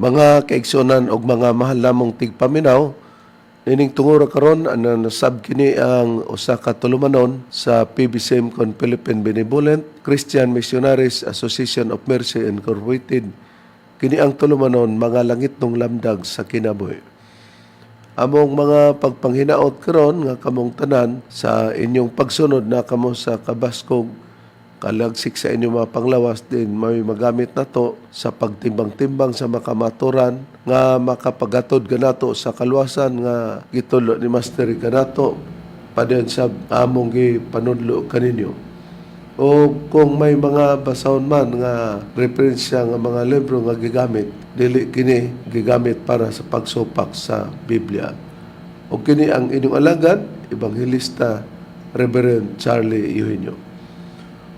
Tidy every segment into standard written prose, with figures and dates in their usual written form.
Mga kaigsunan og mga mahal namong tigpaminaw, ining tungura karon ana nasab kini ang usa ka tulumanon sa PBCM kon Philippine Benevolent Christian Missionaries Association of Mercy Incorporated. Kini ang tulumanon mga langit ng lamdag sa kinabuhi. Among mga pagpanghinaot karon nga kamong tanan sa inyong pagsunod na kamo sa kabaskog kalagsik sa inyong mga panglawas din may magamit nato sa pagtimbang-timbang sa makamaturan nga makapagatod ganato sa kaluwasan nga gitulo ni Master kanato padayong sa among gipanudlo kaninyo. O kung may mga basahon man nga referensya nga mga libro nga gigamit, dili kini gigamit para sa pagsupak sa Biblia. O kini ang inyong alagad, Evangelista Reverend Charlie Eugenio.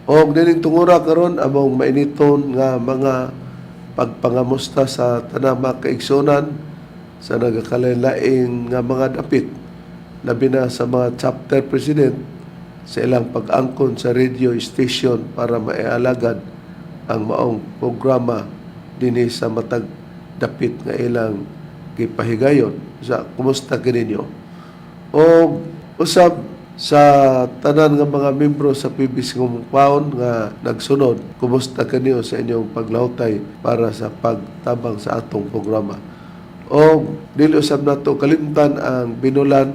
O dining tungura karon among mainiton nga mga pagpangamusta sa tanang mga kaigsunan sa nagakalain-laing nga mga dapit, labi na sa mga chapter president sa ilang pag-angkon sa radio station para maialagad ang maong programa dinhi sa matag dapit nga ilang gipahigayon. Sa kumusta kininyo? O usab sa tanan nga mga membro sa PBC Compound nga nagsunod, kumusta kaniyo sa inyong paglahutay para sa pagtabang sa atong programa? O dili usab nato kalimtan ang binulan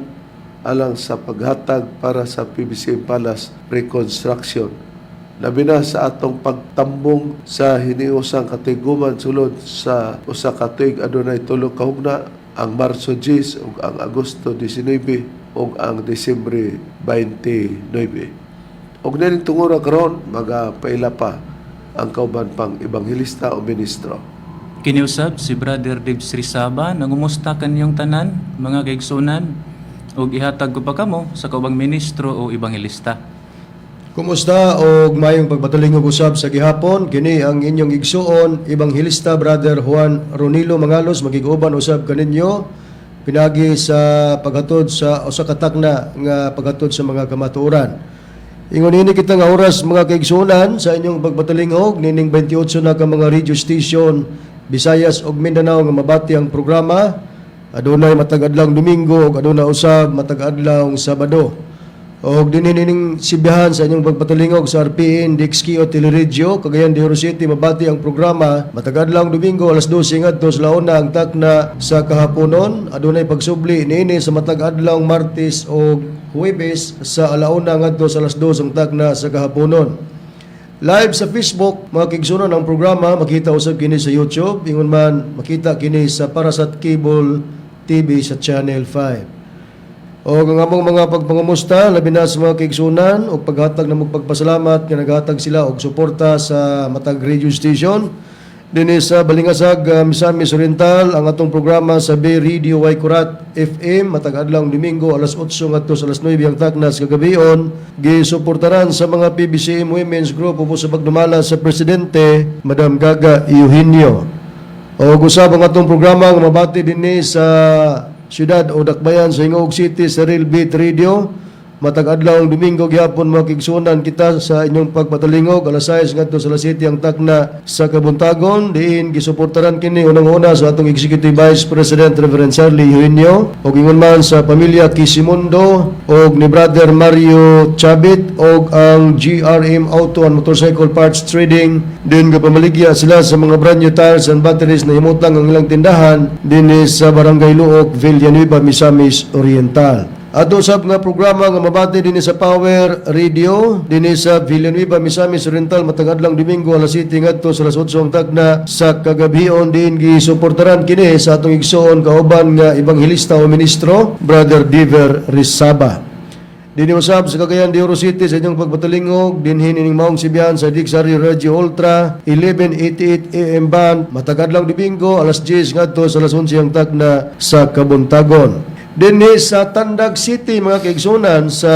alang sa paghatag para sa PBC Palace Reconstruction. Labi na sa atong pagtambong sa hiniusang katiguman sulod sa usa ka tuig adunay tulo ka hugna, ang Marso 10 ug ang Agosto 19 ug ang Disyembre 29. Og dining tungura karon magapaila pa ang kauban pang ebanghelista o ministro. Kiniusab si Brother Dave Srisaba, nangumusta kanyang tanan, mga kaigsunan, ug ihatag ko pa kamo sa kaubang ministro o ebanghelista. Kumusta og mayong pagpatulingog usab sa gihapon, kini ang inyong igsuon, Evangelista Brother Juan Ronilo Mangalos, magiguban usab kaninyo pinagi sa paghatod sa usa ka takna nga paghatod sa mga kamatuoran. Ingon ini kita nga oras mga kaigsunan sa inyong pagpatulingog nining 28 na ka mga radio station Visayas ug Mindanao nga mabati ang programa. Adunay matag adlawng Domingo ug aduna usab matag adlawng Sabado. Og dinhining sibihan sa inyong pagpatulingog sa RPN DXQ o Teleradyo Cagayan de Oro City mabati ang programa matag adlawng Domingo alas 12 ngadto sa launa ang takna sa kahaponon. Adunay pagsubli niini sa matag adlawng Martes o Huwebes sa alauna ngadto sa alas 2 ang takna sa kahaponon. Live sa Facebook mga kigsunon ang programa, makita usab kini sa YouTube, ingon man makita kini sa Parasat Cable TV sa Channel 5. O ang among mga pagpangamusta, labi na sa mga kaigsunan o paghatag na magpagpasalamat nga naghatag sila og suporta sa matag radio station. Dinhi sa Balingasag, Misamis Oriental, ang atong programa sa Bay Radio Waikurat FM, matag adlawng Domingo, alas 8 ngadto sa alas 9 ang taknas kagabion. Gisuportaran sa mga PBCM Women's Group upo sa pagdumala sa Presidente, Madam Gaga Eugenio. O usab ang atong programa nga mabati dinhi sa siyudad o dakbayan sa Hingog City sa Real Beat Radio. Matag adlawng Domingo gyapon mga kigsunan kita sa inyong pagpatalingog alas 6 ngadto sa alas 7 ang takna sa Kabuntagon. Diin gisuportaran kini unang-una sa atong Executive Vice President Reverend Charlie Eugenio og ingon man sa pamilya Kisimundo og ni Brother Mario Chabit og ang GRM Auto and Motorcycle Parts Trading. Din gapamaligya sila sa mga brand new tires and batteries na himutang ang ilang tindahan dinhi sa Barangay Luok, Villanueva, Misamis Oriental. Ato usab nga programa nga mabati dinhi sa Power Radio dinhi sa Villanueva, Misamis Oriental matag adlawng Domingo alas 7 ngadto sa alas 8 ang takna sa kagabion. Din gisuportaran kini sa atong igsoon kauban nga ebanghelista o ministro Brother Diver Risaba. Dinhi usab sa Cagayan de Oro City sa inyong pagpatulingog dinhi ning maong sibihan sa Dixari Radio Ultra 1188 AM band matag adlawng Domingo alas 10 ngadto sa alas 11 ang takna sa Kabuntagon. Dinhi sa Tandag City mga kaigsunan sa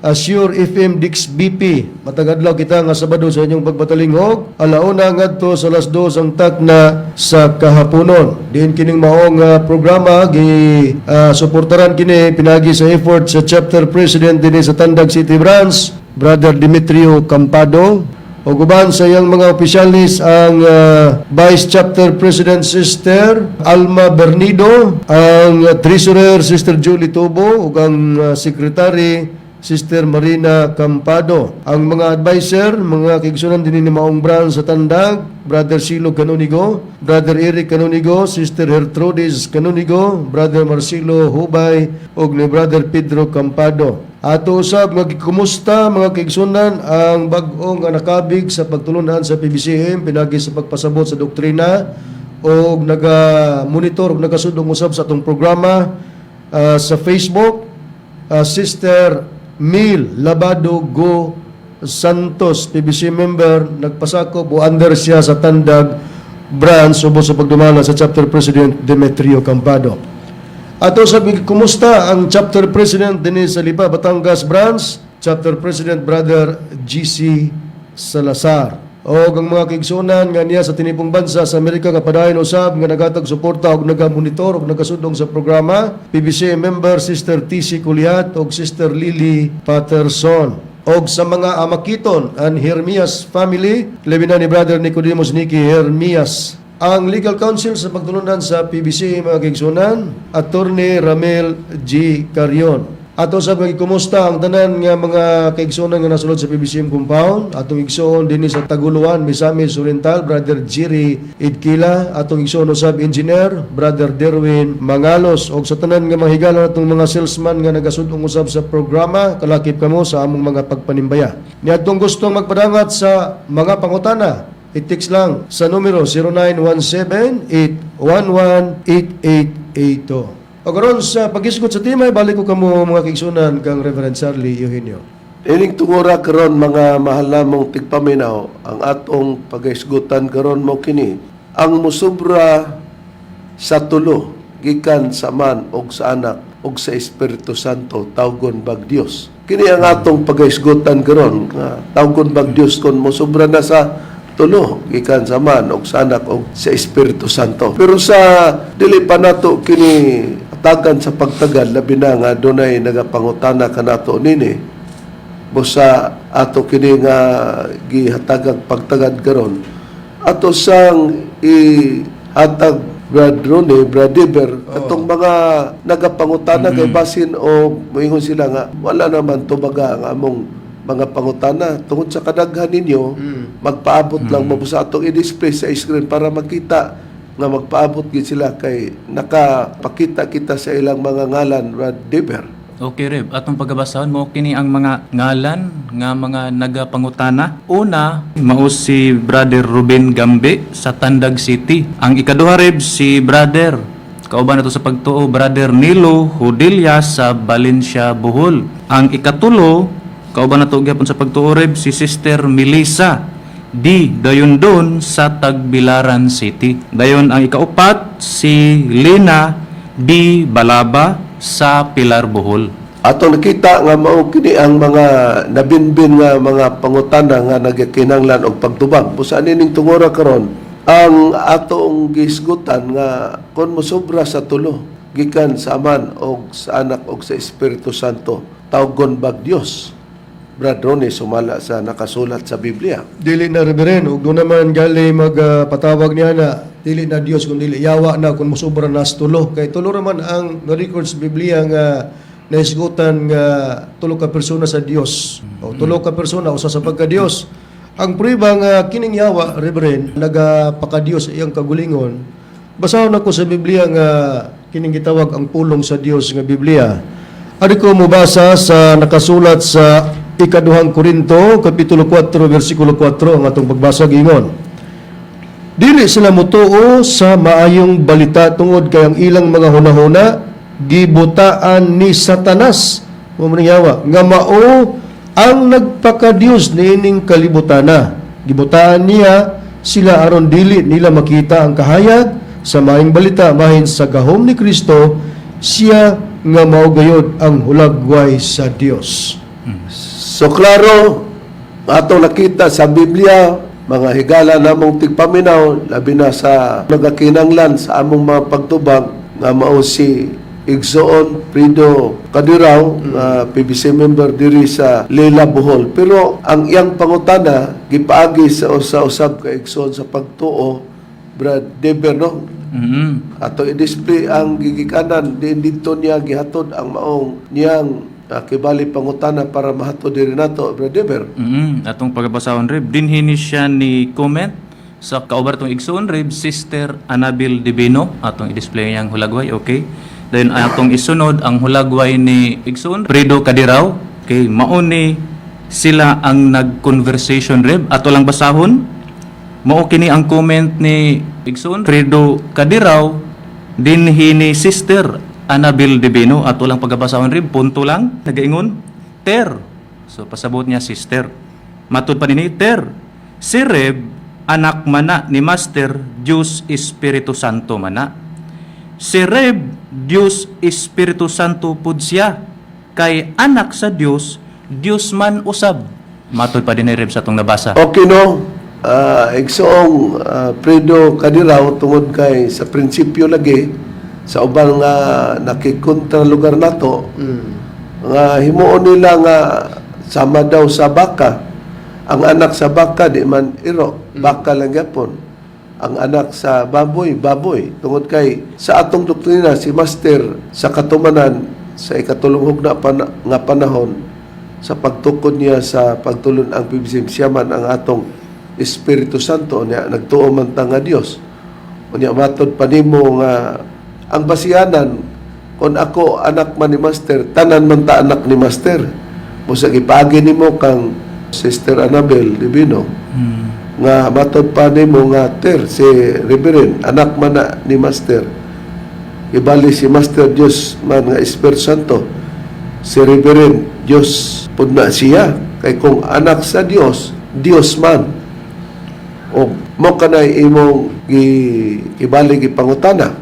Assure FM Dix BP. Matag adlaw kita nga Sabado sa inyong pagpatalingog. Alauna ngadto sa alas 2 ang takna sa kahaponon. Din kining maong programa gi suportaran kini pinagi sa effort sa chapter president dinhi sa Tandag City Branch, Brother Demetrio Campado. O guban sa iyang mga opisyalis ang Vice Chapter President Sister Alma Bernido, ang Treasurer Sister Julie Tubo, ug ang Secretary Sister Marina Campado. Ang mga advisor, mga kaigsunan din ni Maong Bran sa Tandag, Brother Silo Canonigo, Brother Eric Canonigo, Sister Gertrudis Canonigo, Brother Marcelo Hubay, ug ni Brother Pedro Campado. Ato usab magkumusta mga kaigsunan ang bag-ong nga nakabig sa pagtulunan sa PBCM pinagi sa pagpasabot sa doktrina o naga-monitor ug nagasudong usab sa atong programa sa Facebook. Sister Mil Labado Go Santos, PBC member, nagpasakop o under siya sa Tandag branch subos sa pagdumala sa Chapter President Demetrio Campado. Ato sa kumusta ang Chapter President din sa Lipa, Batangas branch, Chapter President Brother GC Salazar. O ang mga kaigsunan nga niya sa tinipong bansa sa Amerika nga padayon usab nga nagatag suporta og nagamonitor og nagasudong sa programa, PBC member Sister TC Kulihat og Sister Lily Patterson. Og sa mga amakiton ang Hermias family, labi na ni Brother Nicodemus Nicky Hermias. Ang legal counsel sa pagtulunan sa PBC mga kaigsunan, Attorney Ramel G. Carion. Ato sa kumusta ang tanan nga mga kaigsunan nga nasulod sa PBCM compound, atong igsoon dinhi sa Taguluan, Misamis Oriental, Brother Jerry Idkila, atong igsoon usab engineer, Brother Derwin Mangalos, og sa tanan nga mahigala natong mga salesman nga nagasudong usab sa programa, kalakip kamo sa among mga pagpanimbaya. Niadtong gustong magpadangat sa mga pangutana, i-text lang sa numero 0917-811-8882. O karon sa pag-isgot sa timay, balik ko kamo mga kaigsunan kang Reverend Charlie Eugenio. Ining tungura karon mga mahal namong tigpaminaw, ang atong pag-isgutan karon mo kini, ang musubra sa tulo, gikan sa man og sa anak og sa Espiritu Santo, tawgon bag Dios. Kini ang atong pag-isgutan karon, nga tawgon bag Dios kon musubra na sa tulo, gikan sa man og sa anak og sa Espiritu Santo. Pero sa dili pa nato kini tagan sa pagtagal, labi na nga dunay nagapangutana kanato nini busa ato kini nga gihatagang pagtagad karon ato sang ihatag Brad Ronnie, Brad Diver, katong mga nagapangutana kay basin o moingon sila nga wala naman tubaga ang among mga pangutana tungod sa kadaghan ninyo magpaabot lang mabusa atong i-display sa screen para makita nga magpaabot gid sila kay nakapakita kita sa ilang mga ngalan, Brad Diver. Okay, Rev. Atong pagbabasahon mo kini ang mga ngalan nga mga nagapangutana. Una, mao si Brother Ruben Gambe sa Tandag City. Ang ikaduha, Rev, si Brother kauban nato sa pagtuo, Brother Nilo Hudilya sa Valencia, Bohol. Ang ikatulo, kauban nato gyapon sa pagtuo, Rev, si Sister Melissa dayon doon sa Tagbilaran City. Dayon ang ikaupat, si Lina B. Balaba sa Pilar, Bohol. Atong nakita nga mao kini ang mga nabinbin nga mga pangutana nga nagakinahanglan og pagtubag. Busa nining tungora karon, ang atong gisgutan nga kon mosobra sa tulo, gikan sa Aman og sa Anak og sa Espiritu Santo, tawgon bag Dios. Brad Ronnie, sumala sa nakasulat sa Biblia. Dili na Reverend, ug doon naman gali magpatawag niya na dili na Dios kung dili yawa na kung musubra na sa tulo. Kay tulo naman ang record sa Biblia nga naisgutan nga tulo ka persona sa Dios. O tulo ka persona usa sa pagka Dios. Ang prueba nga kining yawa, Reverend, nagapaka-Dios iyang kagulingon. Basahon ako sa Biblia nga kining gitawag ang pulong sa Dios nga Biblia. Ari ko mubasa sa nakasulat sa Ikaduhang Korinto, Kapitulo 4, versikulo 4, ang atong pagbasa gingon. Dili sila mutuo sa maayong balita tungod kay ang ilang mga hunahuna gibutaan ni Satanas, yawa, nga mao ang nagpaka-Dios niining kalibutana. Gibutaan niya sila aron dili nila makita ang kahayag sa maayong balita mahin sa gahom ni Kristo, siya nga mao gayod ang hulagway sa Dios. So klaro, atong nakita sa Biblia, mga higala namong tigpaminaw, labi na sa nagakinanglan sa among mga pagtubag, nga mao si Igsoon Prido Kadiraw, PBC member diri sa Lila Bohol. Pero ang iyang pangutana gipaagi sa usab ka igsoon sa pagtuo, Brad Deber, no? Ato i-display ang gigikanan din dito niya gihatod ang maong niyang kibali pangutana para mahatod diri nato, Brad Deber. Atong pagbasahon rib dinhini siya ni comment sa kaubar tong igsoon rib Sister Anabel Divino. Atong i-display niyang hulagway, okay? Then atong isunod ang hulagway ni igsoon Prido Kadiraw. Okay, mao ni sila ang nag-conversation rib. Ato lang basahon. Mao kini ang comment ni igsoon Prido Kadiraw dinhi ni Sister Anabel Divino. Ato lang pagabasahon rib, punto lang nagaingon ter. So pasabot niya sister. Matud pa ni ter. Si Reb anak mana ni Master Diyos Espiritu Santo mana. Si Reb, Diyos Espiritu Santo pud siya. Kay anak sa Diyos, Diyos man usab. Matod pa din ni Reb sa itong nabasa. Okay, no? Igsoong Prido Kadiraw tungod kay sa prinsipyo lagi sa ubang nga nakikontra lugar nato nga himuon nila nga sama daw sa baka. Ang anak sa baka di man iro, baka lang gyapon. Ang anak sa baboy, baboy. Tungod kay sa atong doktrina si Master sa katumanan sa ikatulong nga panahon sa pagtukod niya sa pagtulon ang PBC siya man ang atong Espiritu Santo niya nagtuo man ta nga Dios. Unya matod panimo nga ang basihanan kung ako anak man ni Master, tanan man ta anak ni Master. Musag ipagi nimo kang Sister Anabel Divino. Nga matod pa nimo nga ter si Reverend anak man na ni Master. Ibali si Master Dios man nga Espiritu Santo. Si Reverend Dios pud na siya kay kung anak sa Dios, Dios man. O mo kanay imong ibali gipangutana.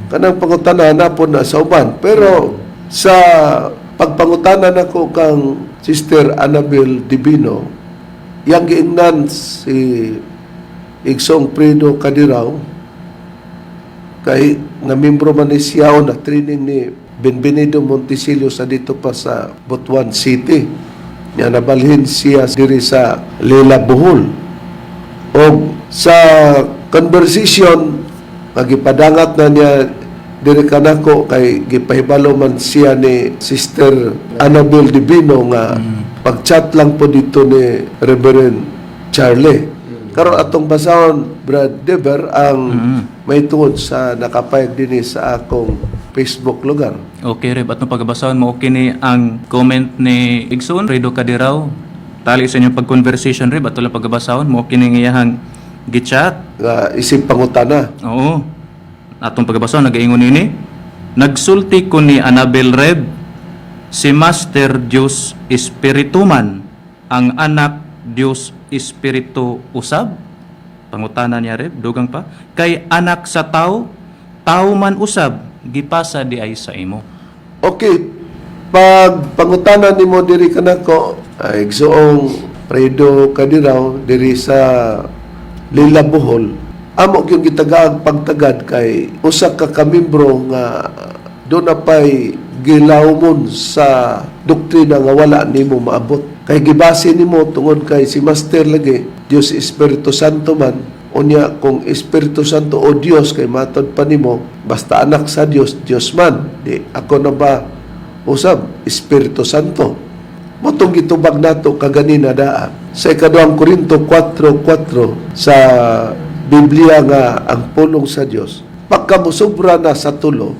Kanang pangutana na po na sa uban. Pero sa pagpangutana nako kang Sister Anabel Divino, yang giingnan si Igsong Prido Kadiraw kay nga membro man ni siya na training ni Benvenido Monticello sa dito pa sa Butuan City. Nga nabalhin siya diri sa Lila Bohol. O sa conversation nagipadangat na niya diri kanako kay gipahibalo man siya ni Sister Anabel Divino nga pag-chat lang po dito ni Reverend Charlie. Karon atong basahon, Brad Deber, ang may tungod sa nakapayag din sa akong Facebook lugar. Okay, Reb. Atong pagbasahon mo, okay ni ang comment ni Igsoon Prido Kadiraw. Tali sa inyong pag-conversation, Reb. Ato lang pagbasahon mo, okay ni ngayahang gichat. Isip pangutana. Oo. Atong pagbasahon, nag-iingon ini. Nagsulti ko ni Anabel Reb, si Master Diyos Espiritu man, ang anak Diyos Espiritu usab. Pangutana niya Reb, dugang pa. Kay anak sa tao, tao man usab, gipasa di ay sa imo. Okay, pag pangutana nimo diri kanako, igsoong Prido Kadiraw diri sa Lila Bohol, amo gyud gitagaag pagtagad kay usa ka kamimbro nga do na pay gilawmon sa doktrina nga wala nimo maabot. Kay gibase nimo tungod kay si Master lagi Dios Espiritu Santo man, unya kung Espiritu Santo o Dios kay matod pa nimo basta anak sa Dios, Dios man. Di ako na ba usab Espiritu Santo? Motong gitubag nato kaganina daa sa ikaduhang Korinto 4:4 sa Biblia nga ang pulong sa Dios pagkamusubra na sa tulo,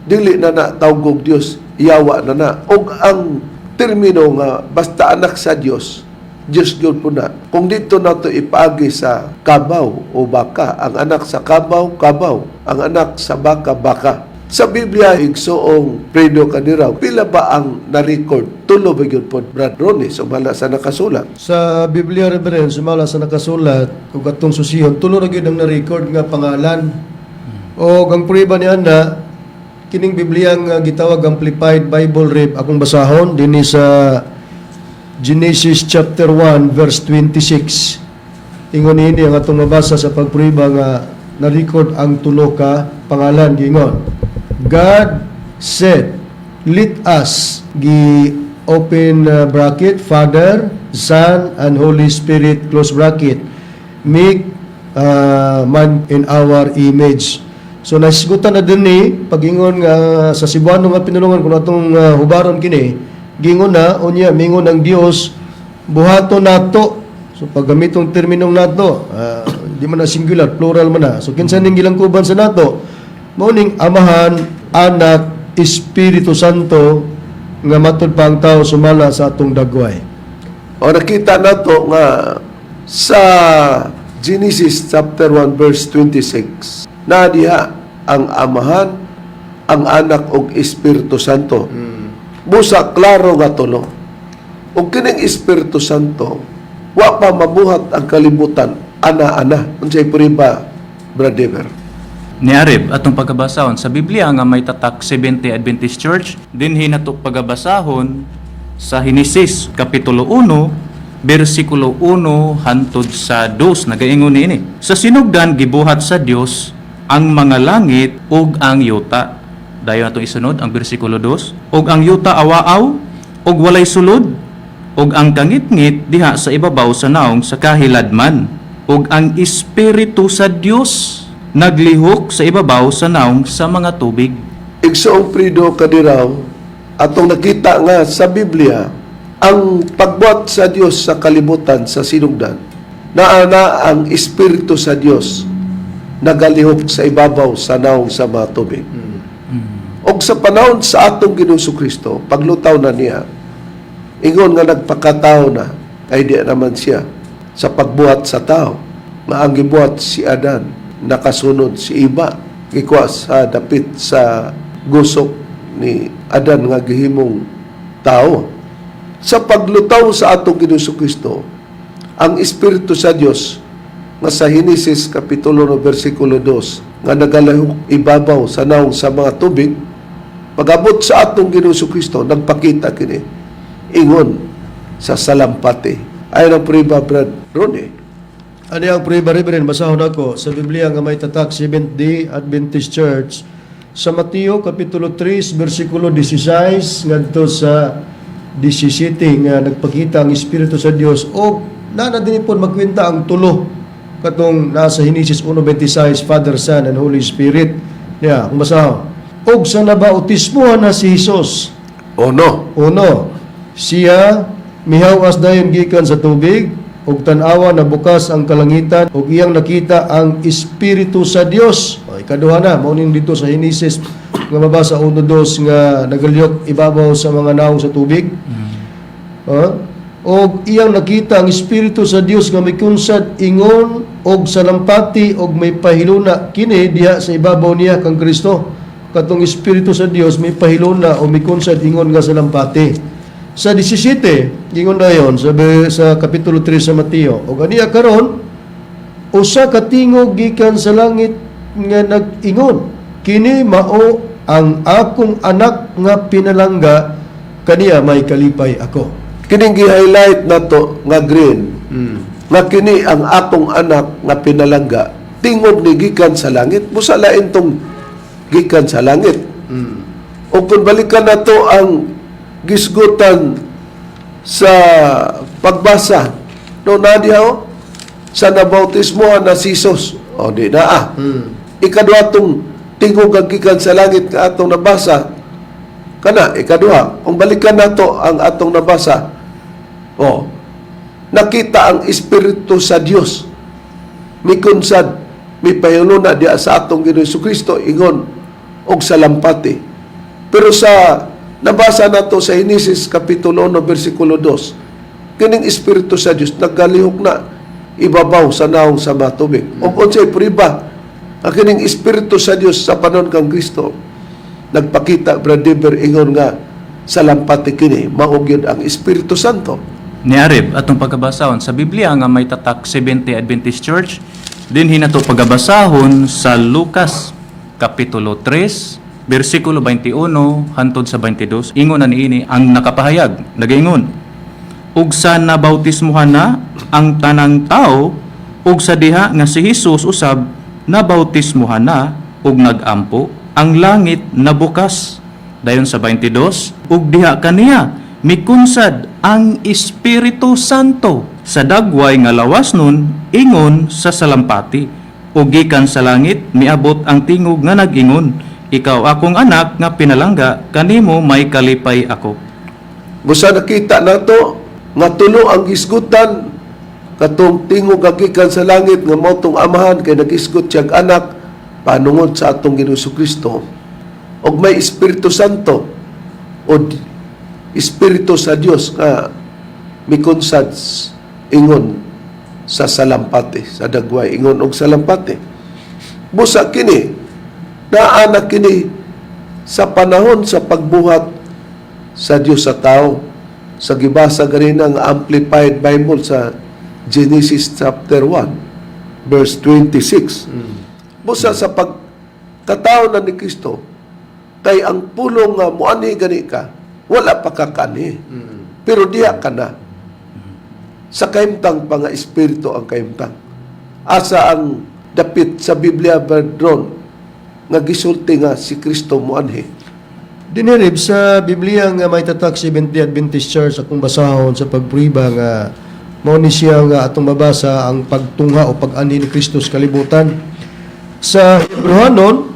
dili na na tawgog Dios, iyawa na na. Og ang termino nga basta anak sa Dios, Dios gyud po na. Kung dito nato ipaagi sa kabaw o baka, ang anak sa kabaw, kabaw, ang anak sa baka, baka. Sa Biblia, igsoong Prido Kadiraw, pila ba ang na-record? Tulo ba yun po, Brad Ronnie, sumala sa nakasulat? Sa Biblia, Reverend, sumala sa nakasulat, kung katong susiyon, tulo na yun ang na-record nga pangalan. O ang prueba niya na, kining Biblia nga gitawag Amplified Bible Rib, akong basahon, din sa Genesis chapter 1, verse 26. Ingon ini ang atong mabasa sa pagprueba nga na-record ang tulo ka pangalan, gingon. God said, let us, open bracket, Father, Son, and Holy Spirit, close bracket, make man in our image. So nasigutan na din ni pagingon nga sa Cebuano nga pinulungan kung atong hubaron kini, gingon na unya mingon ang Dios buhato nato. So paggamitong terminong nato, di man na singular, plural man na. So kinsa ning gilangkuban sa nato? Mao ning Amahan, Anak, Espiritu Santo nga matud pa ang tao sumala sa atong dagway. O nakita nato nga sa Genesis chapter 1 verse 26 na diha ang Amahan, ang Anak ug Espiritu Santo. Busa klaro nga tulo. Ug kining Espiritu Santo wa pa mabuhat ang kalibutan ana-ana. Unsay puriba, Brother? Niarib atong pagabasahon sa Biblia nga may tatak 70 Adventist Church, dinhi nato pagabasahon sa Henesis kapitulo 1 bersikulo 1 hantod sa 2 nagaingon niini. Sa sinugdan gibuhat sa Dios ang mga langit ug ang yuta. Dayon atong isunod ang bersikulo 2. Ug ang yuta awaaw ug walay sulod ug ang kangitngit diha sa ibabaw sa naong sa kahiladman. Ug ang Espiritu sa Dios naglihok sa ibabaw sa naong sa mga tubig. Igsoong Prido kadiraw, atong nakita nga sa Biblia, ang pagbuhat sa Dios sa kalibutan sa sinugdan, naana ang Espiritu sa Dios nagalihok sa ibabaw sa naong sa mga tubig. Og sa panahon sa atong Ginoong Kristo, paglutaw na niya, ingon nga nagpakatao na, kay di naman siya sa pagbuhat sa tao. Nga ang gibuhat si Adan, nakasunod si Iba, gikwas sa dapit sa gusok ni Adan nga gihimong tao. Sa paglutaw sa atong Ginoong Kristo, ang Espiritu sa Dios nga sa Henesis kapitulo 1 bersikulo 2 nga nagalahok ibabaw sa naong sa mga tubig, pag-abot sa atong Ginoong Kristo, nagpakita kini ingon sa salampati. Ayon ang priba, Brad Ronnie. Ano ang prueba, Reverend? Basahon ako sa Biblia nga may tatak Seventh-day Adventist Church sa Mateo kapitulo 3 bersikulo 16 ngadto sa 17 nga nagpakita ang Espiritu sa Dios o nana din po magkwenta ang tulo katong nasa Henesis 1:26 Father, Son, and Holy Spirit. Yeah, kung basahon. Og sa nabautismuhan na si Jesus. Uno, Siya mihawas dayon gikan sa tubig ug tan-awa na bukas ang kalangitan ug iyang nakita ang Espiritu sa Dios. O ikaduha na mao ning dito sa Henesis nga mabasa 1:2 nga nagaliyok ibabaw sa mga naong sa tubig. Og iyang nakita ang Espiritu sa Dios nga mikunsad ingon og salampati og may pahiluna kini diha sa ibabaw niya kang Kristo. Katong Espiritu sa Dios may pahiluna o mikunsad ingon nga salampati. Sa 17, gingon dayon sa kapitulo 3 sa Mateo, o ganiya karon usa ka tingog gikan sa langit nga nag-ingon, kini mao ang akong anak nga pinalangga, kaniya may kalipay ako. kining gi-highlight nato nga green, nga kini ang atong anak nga pinalangga, tingog ni gikan sa langit, busalain tong gikan sa langit. O kung balikan nato ang gisgutan sa pagbasa no nadiha sa nabautismohan na si Jesus o di na ikaduha tong tingog ang gikan sa langit nga atong nabasa kana ikaduha kung balikan nato ang atong nabasa nakita ang Espiritu sa Dios mikunsad mipahiluna diha sa atong Ginoong Kristo ingon og salampati. Pero sa nabasa nato sa Henesis kapitulo 1 bersikulo 2, kining Espiritu sa Dios naggalihok na ibabaw sa naong sa mga tubig. O unsay prueba ang kining Espiritu sa Dios sa panon kang Kristo nagpakita brother ingon nga salampati kini mao gyud ang Espiritu Santo. Niarib atong pagkabasahon sa Biblia nga may tatak 70 Adventist Church, dinhi nato pagabasahon sa Lucas kapitulo 3 bersikulo 21 hantod sa 22, ingon na niini ang nakapahayag, nagaingon, ug sa nabautismuhan na ang tanang tao, ug sa diha nga si Jesus usab nabautismuhan na ug nagampo, ang langit nabukas. Dayon sa 22, ug diha kaniya mikunsad ang Espiritu Santo sa dagway nga lawas nun ingon sa salampati. Ug gikan sa langit miabot ang tingog nga nag-ingon, ikaw akong anak nga pinalangga, kanimo may kalipay ako. Busa nakita nato nga tulo ang gisgutan katong tingog nga gikan sa langit nga mao tong amahan kay nag-isgot siyang anak panungod sa atong Ginoong Kristo. Og may Espiritu Santo o Espiritu sa Dios nga mikunsad ingon sa salampati, sa dagway ingon og salampati. Busa kini naa na kini sa panahon sa pagbuhat sa Dios sa tao. Sa gibasa ganina nga Amplified Bible sa Genesis chapter 1 verse 26. Busa sa pagkatao na ni Kristo, kay ang pulong nga muani gani ka, wala pa ka kani. Pero diha ka na. Sa kaimtang pa nga espiritu ang kaimtang. Asa ang dapit sa Biblia berdron nga gisulti nga si Kristo muanhi. Dinirib sa Biblia nga may tatak 70 Adventist Church akong basahon sa pagpriba nga mao ni siya nga atong mabasa ang pagtungha o pag-ani ni Kristo sa kalibutan. Sa Hebrehanon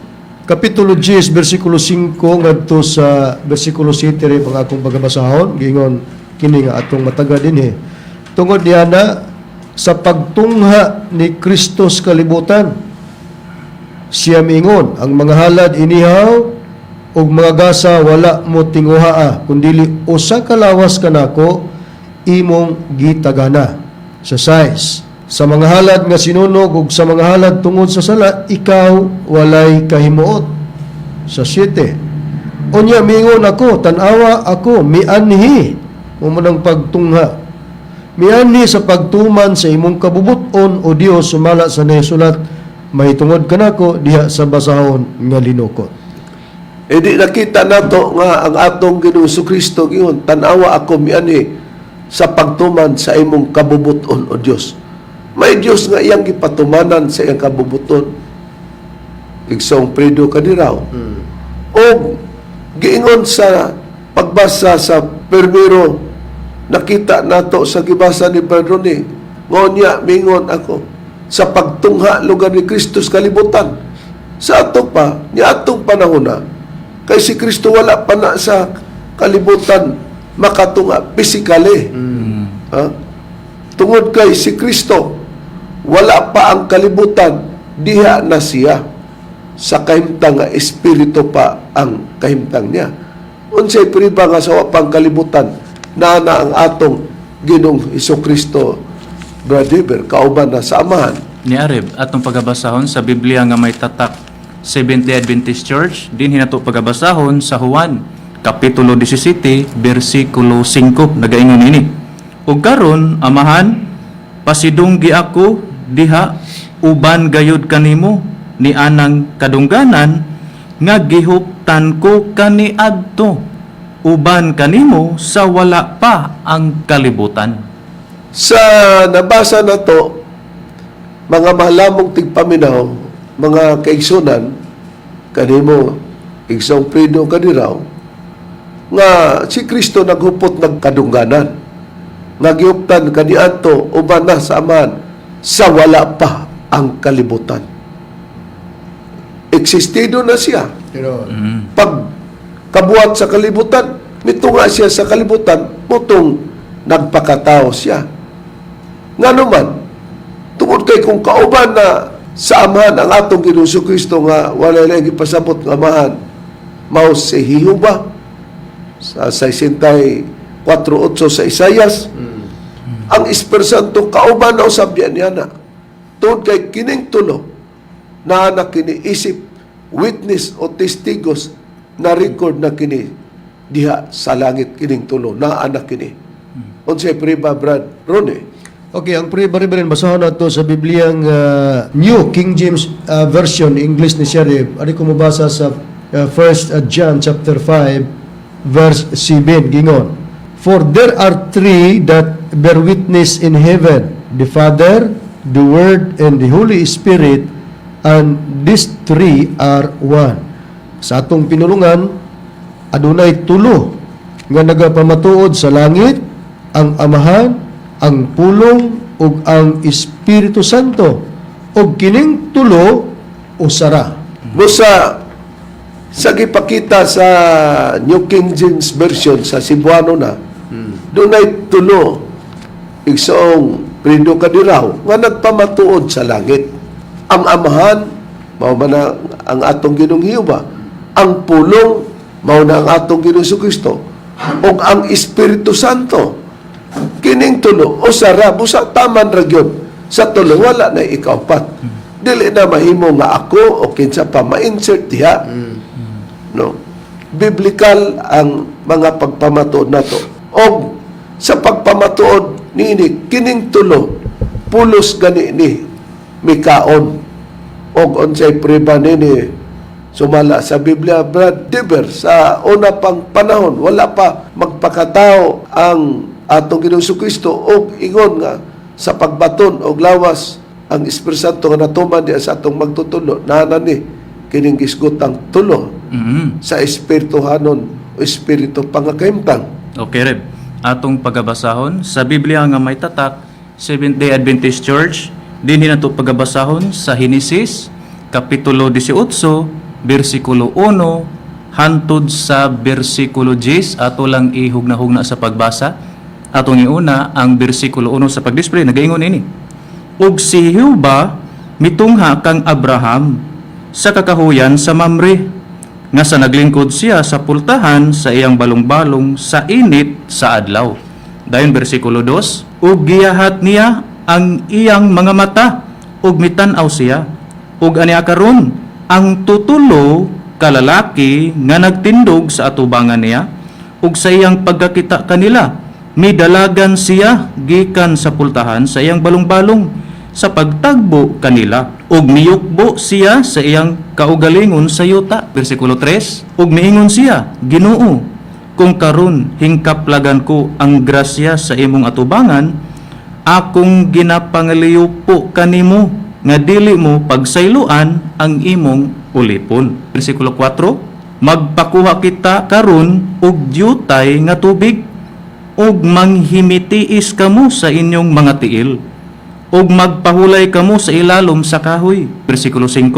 Kapitulo 10, versikulo 5 ngadto sa versikulo 7 rin ang akong pagbasahon, gingon kini nga atong mataga din tungod diha na sa pagtungha ni Kristo sa kalibutan. Siya miingon, ang mga halad inihaw ug mga gasa wala mo tinguhaa, kundili usa ka lawas kanako imong gitagana. Sa 6, sa mga halad nga sinunog ug sa mga halad tungod sa sala, ikaw walay kahimuot. Sa 7, unya mingon ako, tanawa ako, mianhi mo manang pagtungha. Mianhi sa pagtuman sa imong kabubuton o Dios sumala sa nasulat, mahitungod kanako diha sa basahon nga linukot. E di nakita nato nga ang atong Ginoong Kristo giyon, tanawa ako mianhi sa pagtuman sa imong kabubuton o Dios. May Dios nga iyang gipatumanan sa iyang kabubuton. Igsong Pedro kaniraw. O giingon sa pagbasa sa Primero, nakita nato sa gibasa ni Pedro ni, ngonya mingon ako sa pagtungha lugar ni Kristo sa kalibutan. Sa ato pa, ni atong panahon na, kay si Kristo wala pa na sa kalibutan makatunga physically. Ha? Tungod kay si Kristo wala pa ang kalibutan, diha na siya. Sa kahimtang nga espiritu pa ang kahimtang niya. Unsay priba nga sa wapang kalibutan, na ang atong Ginoong Kristo, brother, kauban na sa amahan. Ni Arib, atong pagabasahon sa Biblia nga may tatak 70 Adventist Church, din hinato pagabasahon sa Juan, Kapitulo 17, versikulo 5, nagaingon ini. Ug karon, amahan, pasidunggi ako diha uban gayud kanimo ni anang kadungganan nga gihuptan ko kaniadto uban kanimo sa wala pa ang kalibutan. Sa nabasa na to, mga mahalamong tigpaminaw, mga kaigsunan, kanimo, igsong Pedro kaniraw, nga si Kristo naghupot ng kadungganan, nga gihuptan kaniadto uban na sa amahan, sa wala pa ang kalibutan. Existido na siya. Pero Pag kabuhat sa kalibutan, mitunga siya sa kalibutan, mutong nagpakatao siya. Nga naman, tungod kay kung kauban na sa amahan ang atong Ginoong Kristo nga wala lang ipasabot ng amahan, mao si Jehovah sa 64:8 sa Isayas. Ang Espiritu Santo kauban na usab niya na. Tungod kay kining tulo na kini isip, witness o testigos na record na kini diha sa langit kining tulo na anak kini. Unsay priba Brad Ronnie? okay, ang pre-baribarin basahon nato sa Biblia nga New King James Version, English ni Sheriff. Ari ko mabasa sa 1 John chapter 5 verse 7 gingon. For there are three that bear witness in heaven, the Father, the Word, and the Holy Spirit, and these three are one. sa atong pinulungan adunay tulo nga nagapamatuod sa langit, ang Amahan, ang Pulong ug ang Espiritu Santo, ug kining tulo usara. Busa sa gipakita sa New King James Version sa Cebuano na, dunay tulo igsoong Prido Kadiraw nga nagpamatuod sa langit. Ang Amahan, mao man ang atong Ginoong Hiyuba. Ang Pulong, mao na ang atong Ginoong Kristo. O ang Espiritu Santo. Kining tulo, o sara, busa taman ragyod. Sa tulo, wala na ikaupat. Dili na mahimo nga ako o kinsa pa ma-insert diha. No? Biblical ang mga pagpamatuod nato. O sa pagpamatuod niini, kining tulo, pulos gani ni mikaon. O unsay prueba nini sumala sa Biblia, Brad Diver, sa una pang panahon, wala pa magpakatao ang atong Ginoong Kristo o ingon nga sa pagbaton o lawas ang Espiritu Santo nga natuman diya sa atong magtutulo, naana ni kining gisgotang tulo sa Espirituhanon o Espiritu pangakaimtang. Okay, Reb. Atong pagabasahon sa Biblia nga may tatak, Seventh-day Adventist Church, dinhi nato pagabasahon sa Henesis kapitulo 18 bersikulo 1 hantod sa bersikulo 10. Ato lang ihugna-hugna sa pagbasa. Atong iuna ang bersikulo 1 sa pag-display, nagaingon ini. Ug si Jehova mitungha kang Abraham sa kakahuyan sa Mamre, nga sa naglingkod siya sa pultahan sa iyang balong-balong sa init sa adlaw. Dayon bersikulo 2, ug giyahat niya ang iyang mga mata ug mitan-aw siya. Ug aniya karon ang tutulo kalalaki nga nagtindog sa atubangan niya, ug sa iyang pagkakita kanila midalagan siya gikan sa pultahan sa iyang balong-balong sa pagtagbo kanila, ug miyukbo siya sa iyang kaugalingon sa yuta. Bersikulo 3, ug miingon siya, Ginoo, kung karon hingkaplagan ko ang grasya sa imong atubangan, akong ginapangaliupo kanimo nga dili mo pagsayloan ang imong ulipon. Bersikulo 4, magpakuha kita karon og diyutay nga tubig, ug manghimitiis kamo sa inyong mga tiil, ug magpahulay kamo sa ilalom sa kahoy. Bersikulo 5,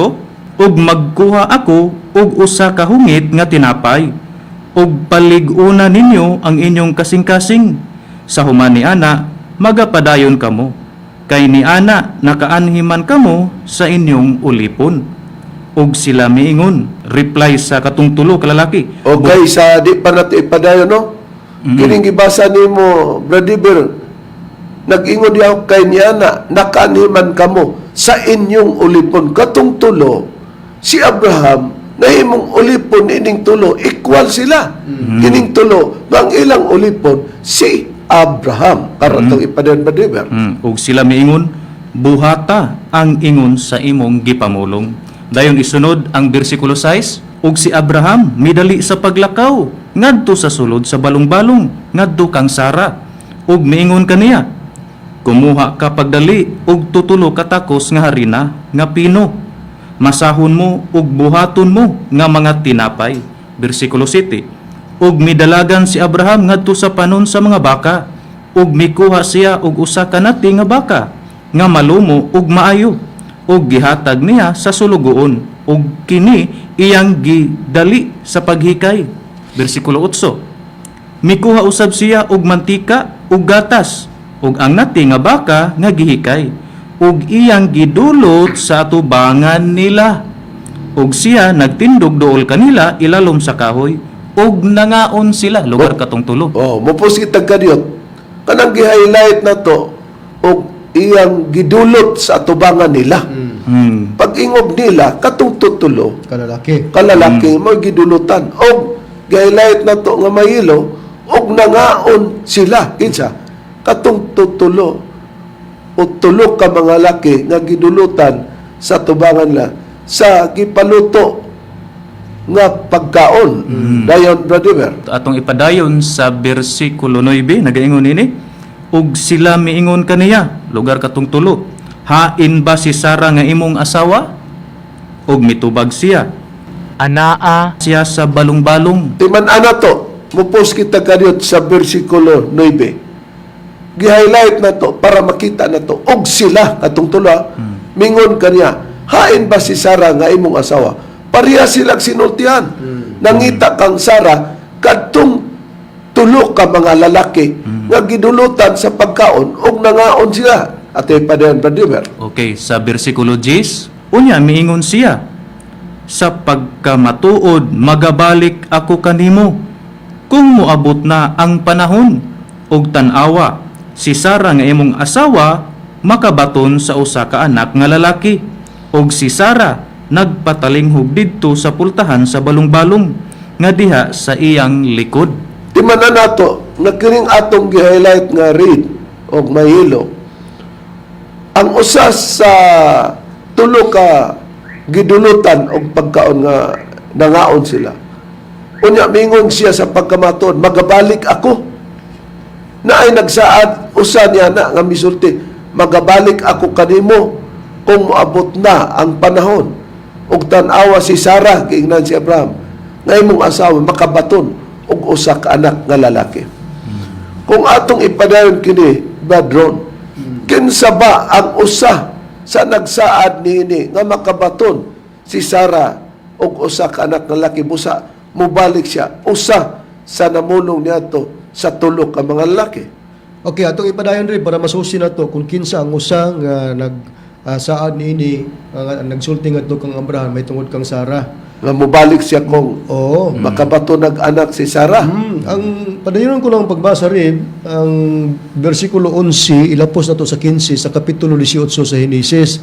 ug magkuha ako og usa ka hungit nga tinapay, ug palig-una ninyo ang inyong kasing-kasing. Sa human ni ana magapadayon kamo, kay ni ana nakaanhiman kamo sa inyong ulipon. Ug sila miingon, reply sa katong tulo kalalaki. Okay, sa di pa nato ipadayon, no? Kining gibasa nimo, Brad Diver, nag-ingon diya kay niya na nakaanhiman kamo sa inyong ulipon. Katong tulo, si Abraham, nahimong ulipon ining tulo, equal sila. Kining tulo, ang ilang ulipon, si Abraham. Karatong ipadayon, Brad Diver. Ug sila miingon, buhata ang ingon sa imong gipamulong. Dayon isunod ang bersikulo 6, ug si Abraham midali sa paglakaw ngadto sa sulod sa balong-balong ngadto kang Sara, ug miingon kaniya, kumuha ka pagdali og tutulo ka takos nga harina nga pino, masahon mo ug buhaton mo nga mga tinapay. Bersikulo 7, ug midalagan si Abraham ngadto sa panon sa mga baka, ug mikuha siya og usa ka nati nga baka nga malumo ug maayo, ug gihatag niya sa sulugoon, ug kini iyang gidali sa paghikay. Bersikulo 8, mikuha usab siya og mantika ug gatas, ug ang nati nga baka nga gihikay, ug iyang gidulot sa atubangan nila, ug siya nagtindog dool kanila ilalom sa kahoy, ug nangaon sila. Lugar katong tulo. Oh, mupos kitag kadiot. Kanang gi-highlight na to, og iyang gidulot sa atubangan nila. Pag-ingob nila, katong tutulo, kalalaki mo gidulutan. Og gi-highlight na to nga mahilo, og nangaon sila. Kinsa? Katong tutulo, o tulo ka mga laki nga gidulutan sa atubangan nila sa gipaluto nga pagkaon. Dayon, Brother. Atong ipadayon sa bersikulo 9, nagaingon ini, ug sila miingon kaniya, lugar katong tulo, hain ba si Sara nga imong asawa? Ug mitubag siya, anaa siya sa balong-balong. Timan ana to, mupos kita kadiyot sa versikulo 9. Gi-highlight na to para makita na to. Og sila, katong tula, mingon kaniya, hain ba si Sarah nga imong asawa? Pareha silang sinultihan. Nangita kang Sarah, kadtong tulo ka mga lalaki nga gidulutan sa pagkaon og nangaon sila. Ate Padayon Bradimer. Okay, sa bersikulo 10, unya miingon siya, sa pagkamatuod magabalik ako kanimo kung moabot na ang panahon ug tan-awa si Sarah nga imong asawa makabaton sa usa ka anak nga lalaki ug si Sarah nagpatalinghog didto sa pultahan sa balong-balong nga diha sa iyang likod. Timanan nato, nagkiring atong gi-highlight nga read o mahilo. Ang usas sa tulo ka gidulutan og pagkaon nga nangaon sila. Unya mingon siya sa pagkamaton, magabalik ako. Na ay nagsaad usa niya na nga misulti, magabalik ako kanimo kung moabot na ang panahon. Ug tan-awa si Sarah giingnan si Abraham, nga imong asawa makabaton og usa ka anak nga lalaki. Kung atong ipadayon kini, Badron, kinsa ba ang usa sa nagsaad niini nga makabaton si Sarah og usa ka anak nga lalaki busa mubalik siya usa sa namulong niadto sa tulo ka mga lalaki. Okay, atong ipadayon rin para masusi na to kung kinsa ang usa nga saad niini nagsulti ngadto kang Abraham may tungod kang Sarah. Nga mubalik siya kung Oo. makabaton nag-anak si Sarah. Ang padayon ko lang pagbasa rin ang bersikulo 11 ilapos na to sa 15 sa kapitulo 18 sa Henesis.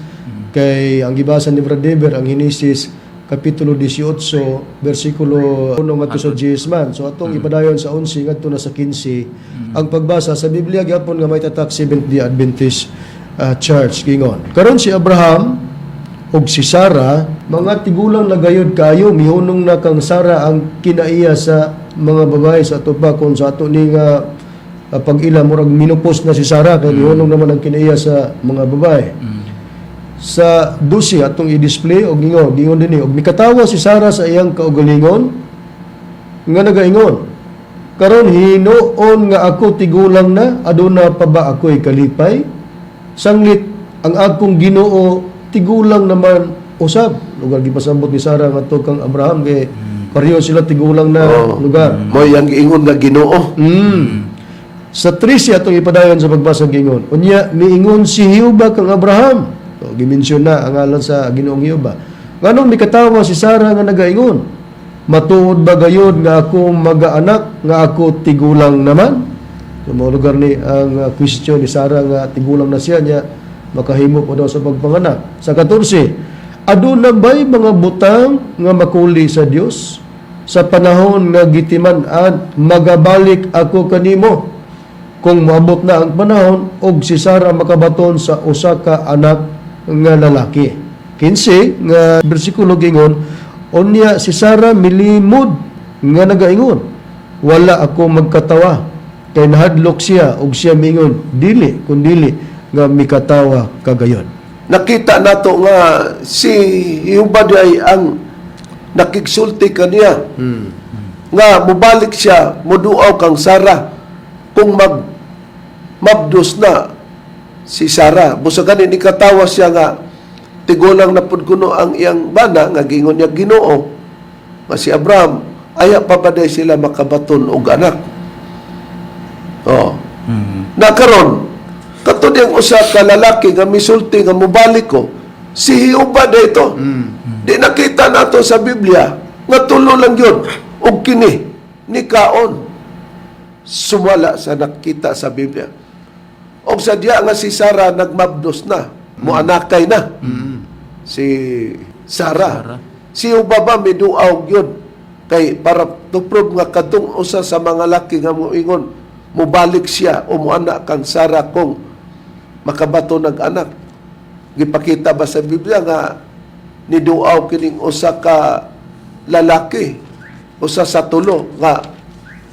Kay ang gibasa ni Brad Dever ang Henesis kapitulo 18 bersikulo 1 ngadto sa 10 man. So atong ipadayon sa 11 ngadto na sa 15 ang pagbasa sa Biblia gyapon nga may tatak Seventh-day Adventist Church gingon. Karon si Abraham og si Sarah mga tigulang nagayod kayo mihunong na kang Sarah ang kinaiya sa mga babae sa ato pa kung sa ato ni nga pag-ila murag minupos na si Sarah kay mihunong naman ang kinaiya sa mga babae. Sa 12 atong i-display og gingon dinhi og mikatawa si Sarah sa iyang kaugalingon nga nagaingon karon hinuon nga ako tigulang na aduna pa ba ako'y kalipay sanglit ang akong Ginoo tigulang naman usab lugar gipasabot ni Sarah ngadto kang Abraham kay pareho sila tigulang na lugar. Mo yang giingon nga Ginoo. Sa 13 atong ipadayon sa pagbasa gingon. Unya miingon si Hiuba kang Abraham. So gimensyon na ang ngalan sa Ginoong Hiuba. Nganong mikatawa si Sarah nga nagaingon? Matuod ba gayod nga ako mag-anak nga ako tigulang naman? So mo lugar ni ang question ni Sarah nga tigulang na siya niya makahimo po daw sa pagpanganak. Sa 14, aduna ba'y mga butang nga makuli sa Dios sa panahon nga gitiman-an magabalik ako kanimo kung moabot na ang panahon og si Sarah makabaton sa usa ka anak nga lalaki. 15 nga bersikulo gingon, unya si Sarah milimod nga nagaingon, wala ako magkatawa kay nahadlok siya og siya mingon dili kundi nga mikatawa kagayon. Nakita nato nga si Hiuba ay ang nakigsulti kaniya. Nga mubalik siya, muduaw kang Sarah kung mabdos na si Sarah. Busagan ni katawa siya nga tigulang na pud kuno ang iyang bana nga gingon niya Ginoo nga si Abraham aya pa ba day sila makabaton og anak. Na karon katod yung usa ka lalaki nga misulti nga mubalik ko si Hiuba dito. Di nakita nato sa Biblia nga tulo lang yun og kini ni kaon sumala sa nakita sa Biblia. Og sadya nga si Sarah nagmabdos na, muanakay na. Si Sarah. Si Hiuba ba miduaw yun kay para to prove nga kadtong usa sa mga laki nga moingon mubalik siya o muanak kang Sarah kung makabato nag-anak. Gipakita ba sa Biblia nga niduaw kining usa ka lalaki, usa sa tulo nga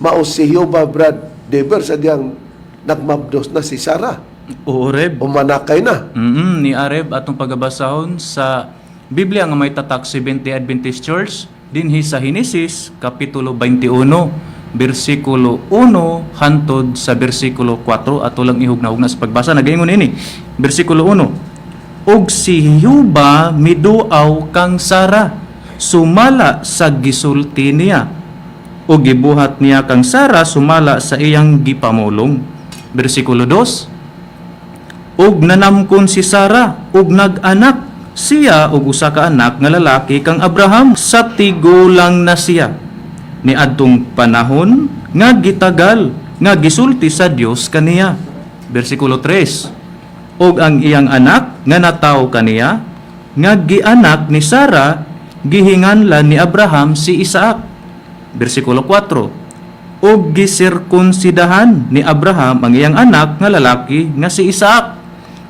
mao si Hiuba Brad Dever sa diyang nagmabdos na si Sarah. Oo, Reb. Umanakay na. Ni Areb atong pagabasahon sa Biblia nga may tatak Seventh-day Adventist Church dinhi sa Henesis kapitulo 21 bersikulo 1 hantod sa bersikulo 4 ato lang ihugna-hugna sa pagbasa. Nagaingon ini bersikulo 1, og si Yuba miduaw kang Sara sumala sa gisulti niya o gibuhat niya kang Sara sumala sa iyang gipamulong. Bersikulo 2, og nanamkon si Sara og nag-anak siya og usa ka anak nga lalaki kang Abraham sa tigulang na siya ni adtong panahon nga gitagal nga gisulti sa Dios kaniya. Bersikulo 3, og ang iyang anak nga nataw kaniya nga gianak ni Sara gihinganlan ni Abraham si Isaac. Bersikulo 4, og gisirkunsidahan ni Abraham ang iyang anak nga lalaki nga si Isaac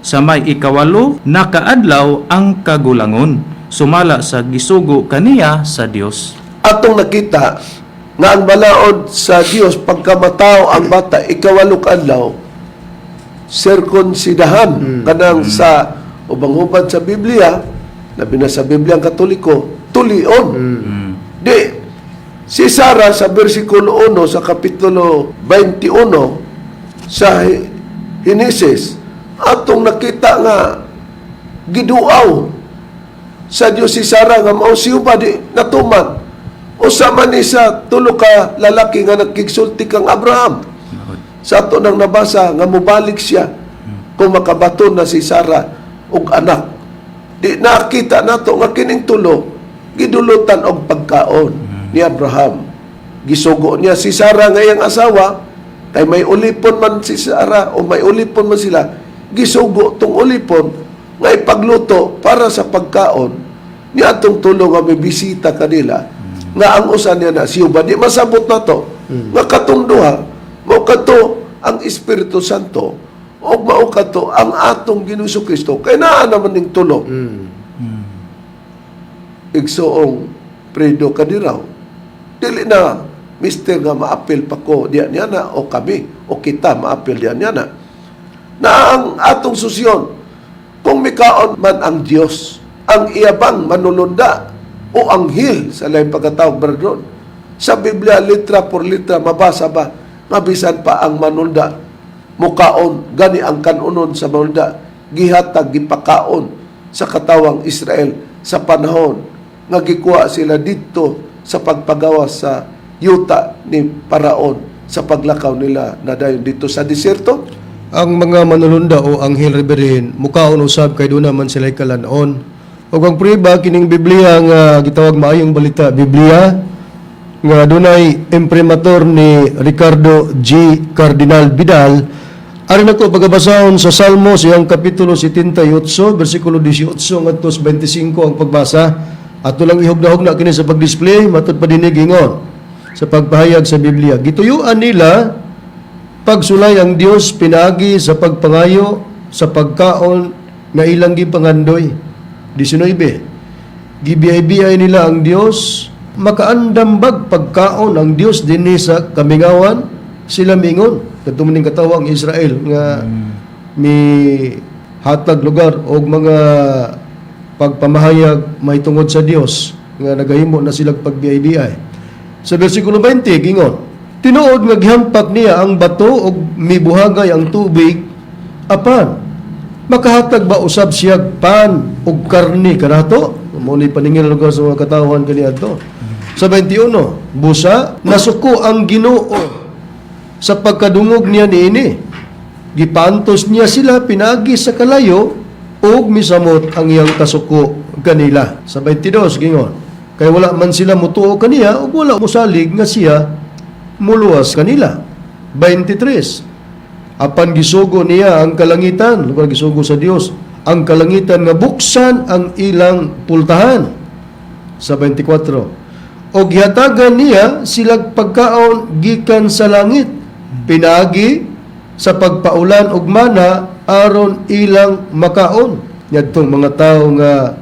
sa may ikawalo na kaadlaw ang kagulangon sumala sa gisugo kaniya sa Dios. Atong nakita nga ang balaod sa Dios pagkamatao ang bata ikawalok adlaw sirkunsidahan kanang sa ubang hubad sa Biblia, labi na sa Biblia ang Katoliko, tulion. Di si Sara sa bersikulo 1 sa kapitulo 21 sa Henesis atong nakita nga giduaw sa Dios si Sara nga mao si Yuba di natuman usama ni sa tulo ka lalaki nga nagkigsulti kang Abraham. Sa ato nang nabasa nga mubalik siya kung makabaton na si Sara og anak. Di nakita nato nga kining tulo gidulutan og pagkaon ni Abraham. Gisugo niya si Sara nga iyang asawa kay may ulipon man si Sara o may ulipon man sila. Gisugo tong ulipon nga ipagluto para sa pagkaon ni atong tulo nga may bisita kanila nga ang usan niya na si Yuba. Di masabot na to nga katong duha mao kato ang Espiritu Santo o mao kato ang atong Ginoong Kristo kay naa naman ning tulo. Igsoong predo kaniraw dili na mister nga maapil pa ko diyan niya na o kami o kita maapil diyan niya na ang atong susyon kung mikaon man ang Dios ang iyabang manulunda o anghel sa lain pagkatawag berdon sa Biblia litra por litra mabasa ba mabisan pa ang manulda mukaon gani ang kanunon sa manulda gihatag gipakaon sa katawang Israel sa panahon nga gikuha sila dito sa pagpagawa sa yuta ni Paraon sa paglakaw nila na dayon dito sa desierto. Ang mga manulunda o anghel reberin mukaon usab kay doon naman sila kalanon. O ang priba kining Biblia nga gitawag maayong balita Biblia nga dunay imprimatur ni Ricardo G. Cardinal Vidal. Ari nako pagabasahon sa Salmo siyang kapitulo 78 bersikulo 18 ngadto 25 ang pagbasa. Ato lang ihugna-hugna kini sa pag-display matud pa dinig ingon sa pagpahayag sa Biblia. Gituyuan nila pagsulay ang Dios pinagi sa pagpangayo sa pagkaon nga ilang gipangandoy. 19. Gibiyay-biyay nila ang Dios, makaandambag pagkaon ang Dios dinhi sa kamingawan sila mingon. Katumuning katawang Israel nga mi hatag lugar og mga pagpamahayag may tungod sa Dios nga nagahimo na silang pagbiyay-biyay. Sa bersikulo 20 gingon, tinuod nga gihampak niya ang bato og mibuhagay ang tubig apan makahatag ba usab siya pan ug karni kanato mo ni paningil lugar sa mga katawhan kaniadto. Sa 21 busa nasuko ang Ginoo sa pagkadungog niya niini gipantos niya sila pinagi sa kalayo ug misamot ang iyang kasuko kanila. Sa 22 gingon kay wala man sila mutuo kaniya ug wala mosalig nga siya muluwas kanila. 23 apan gisugo niya ang kalangitan, lugar gisugo sa Dios ang kalangitan nga buksan ang ilang pultahan. Sa 24 og gihatagan niya sila pagkaon gikan sa langit pinagi sa pagpaulan og mana aron ilang makaon. Yadtong mga tao nga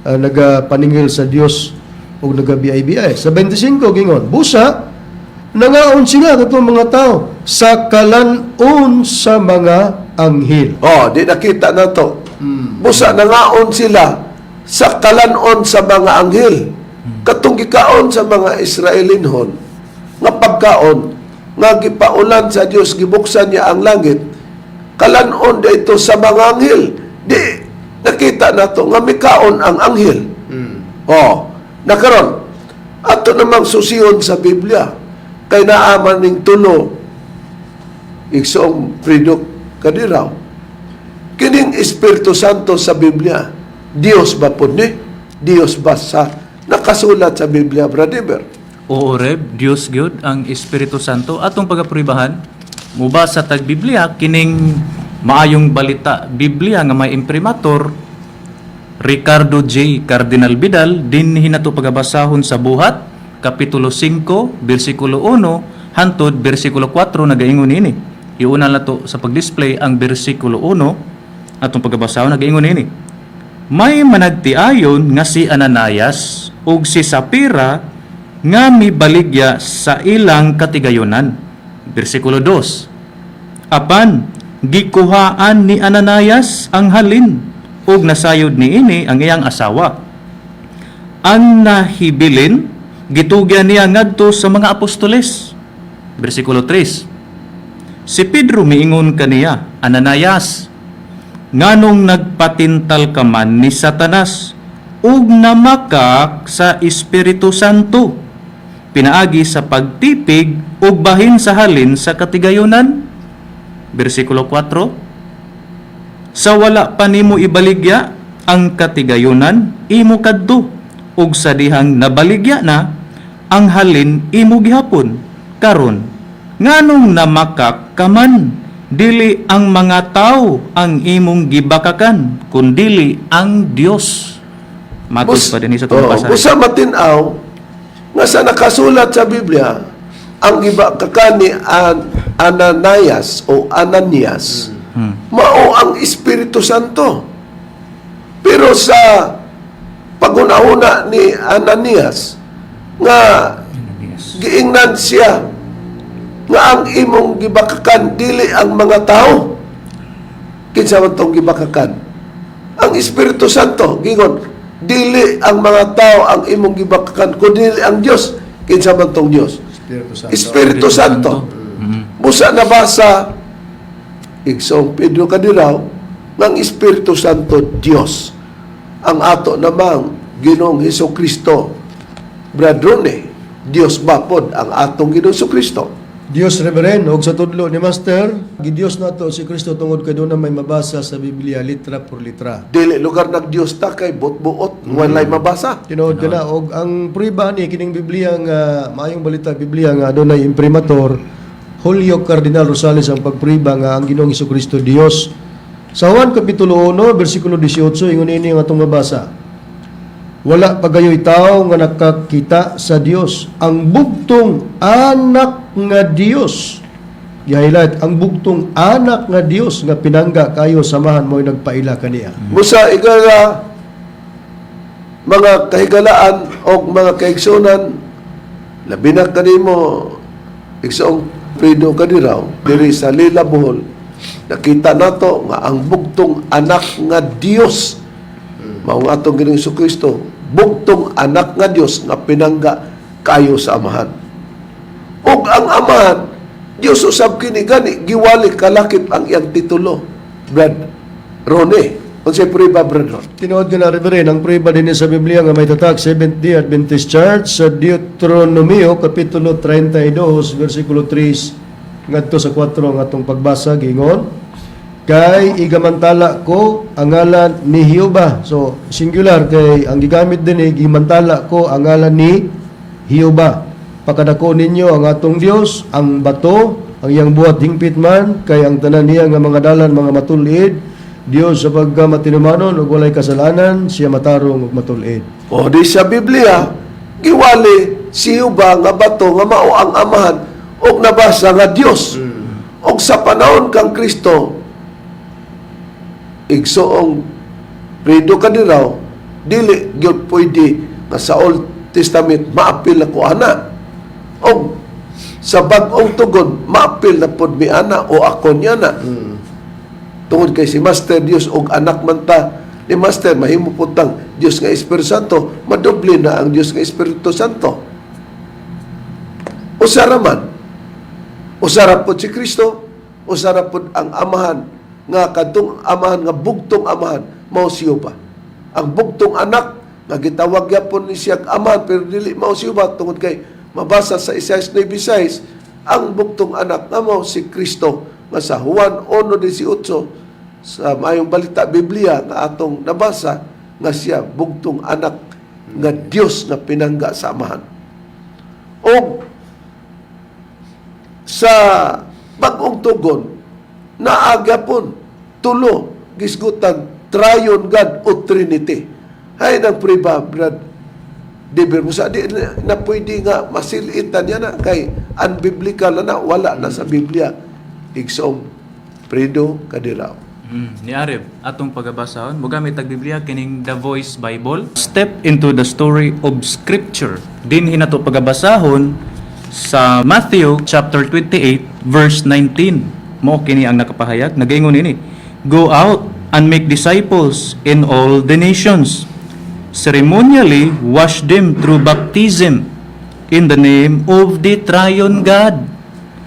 nagapaningil sa Dios ug nagabiyay-biyay. Sa 25 gingon busa nangaon sila katong mga tao sa kalanon sa mga anghel. Oh, di nakita na to. Busa nangaon sila sa kalanon sa mga anghel. Katong gikaon sa mga Israelinhon nga pagkaon nga gipaulan sa Dios, gibuksan niya ang langit, kalanon dito sa mga anghel. Di nakita nato nga mikaon ang anghel. Nakaron ato namang susiyon sa Biblia kay naaman ning tulo igsoong Fredo Kadiraw. Kining Espiritu Santo sa Biblia, Dios ba po ni? Dios ba sa nakasulat sa Biblia, Brother? Oo, Reb, Diyos gyud ang Espiritu Santo atong pagapribahan. Mubasa tag Biblia kining maayong balita Biblia nga may imprimatur Ricardo J. Cardinal Vidal din hinato pagabasahon sa Buhat kapitulo 5 bersikulo 1 hantod bersikulo 4 nagaingon ini. Iuna na to sa pag-display ang bersikulo 1 atong pagabasahon nagaingon ini. May managtiayon nga si Ananias ug si Sapira nga mibaligya sa ilang katigayonan. Bersikulo 2. Apan gikuhaan ni Ananias ang halin ug nasayod niini ang iyang asawa. Ang nahibilin gitugyan niya ngadto sa mga apostoles. Bersikulo 3. Si Pedro miingon kaniya, Ananias, nganong nagpatintal ka man ni Satanas ug namakak sa Espiritu Santo pinaagi sa pagtipig ug bahin sa halin sa katigayonan. Bersikulo 4. Sa wala pa nimo ibaligya ang katigayonan imo kadto ug sa dihang nabaligya na ang halin imo gihapon karon nganong namakak ka man dili ang mga tao ang imong gibakakan kundili ang Dios. Matos pa din sa tungpasa. Busa matinaw nga sa nakasulat sa Biblia ang gibakakan ni Ananias o Ananias mao ang Espiritu Santo. Pero sa pagunahuna ni Ananias nga giingnan siya nga ang imong gibakakan dili ang mga tao. Kinsa man tong gibakakan? Ang Espiritu Santo gingon dili ang mga tao ang imong gibakakan kundi ang Dios. Kinsa man tong Dios? Espiritu Santo. Busa nabasa igsoong Pedro Kadiraw ng Espiritu Santo Dios. Ang ato namang Ginoong Hesukristo, bradrone, Dios bapod ang atong Ginoong Hesukristo. Dios Reverend, og sa tudlo ni Master, gidios nato si Kristo tungod kay doon na may mabasa sa Biblia litra por litra. Dili lugar ng Dios ta kay buot-buot, walay mabasa. Tinuod ka na, og ang prueba ni kining Biblia nga, maayong balita Biblia nga doon ay imprimator, Julio Cardinal Rosales ang pagprueba nga ang Ginoong Hesukristo Dios. Sa Juan Kapitulo 1, versikulo 18, ingon ini nga itong mabasa. Wala pagayoy tao nga nakakita sa Dios. Ang bugtong anak nga Dios. I-highlight, ang bugtong anak nga Dios nga pinangga kayo samahan mo nagpaila kaniya. Busa igala mga kahigalaan o mga kaigsunan, labi na kanimo igsoong Fredo Kadiraw, diri sa Lila Bohol, nakita nato nga ang bugtong anak nga Dios, mao nga atong Ginoong Hesukristo, bugtong anak nga Dios nga pinangga kayo sa amahan. Ug ang amahan, Dios usab kini gani giwali kalakip ang iyang titulo. Brad Rone, unsay prueba, Brad Ron? Tinuod ka na, Reverend, ang prueba din sa Biblia nga may tatak Seventh-day Adventist Church sa Deuteronomio, Kapitulo 32, versikulo 3, ngadto sa 4 ang atong pagbasa, gingon, kay igamantala ko ang ngalan ni Hioba. So, singular, kay ang gigamit din ay gimantala ko ang ngalan ni Hioba. Pakadako ninyo ang atong Dios, ang bato, ang iyang buhat hingpit man, kay ang tanan niya nga mga dalan, mga matulid, Dios sa pagkamatinumanon ug walay kasalanan, siya matarong ug matulid. O di sa Biblia, giwali si Hioba nga bato nga mao ang amahan ug nabasa nga Dios. Og sa panahon kang Kristo, igsoong Fredo Kadiraw, dili gyud pwede nga sa Old Testament maapil ako ana. Og sa bag-ong tugon, maapil na pod mi ana o ako niya na. Tungod kay si Master Dios og anak man ta, ni Master mahimo puntang Dios nga Espiritu Santo, madoble na ang Dios nga Espiritu Santo. Usara man, usara po si Kristo, usara po ang amahan nga kadtong amahan nga bugtong amahan mao siya ba. Ang bugtong anak nga gitawag gyapon ni siya amahan pero dili mao siya ba tungod kay mabasa sa Isaias 9:6 ang bugtong anak nga mao si Kristo nga sa Juan 1:18 sa mayong balita Biblia nga atong nabasa nga siya bugtong anak nga Dios nga pinangga sa amahan. O sa bagong tugon naaga pon tulo gisgutan Triune God o Trinity. Hay nang priba brad Deber mo sa di na pwede nga masilitan niya na kay unbiblical na wala na sa Biblia. Igsoong Fredo Kadirao. Ni Areb, atong pagabasahon, mogamit tag Biblia kining The Voice Bible. Step into the story of Scripture. Din hinato pagabasahon sa Matthew chapter 28 verse 19. Mo kini ang nakapahayag, nagaingon ini. Go out and make disciples in all the nations. Ceremonially wash them through baptism in the name of the Triune God,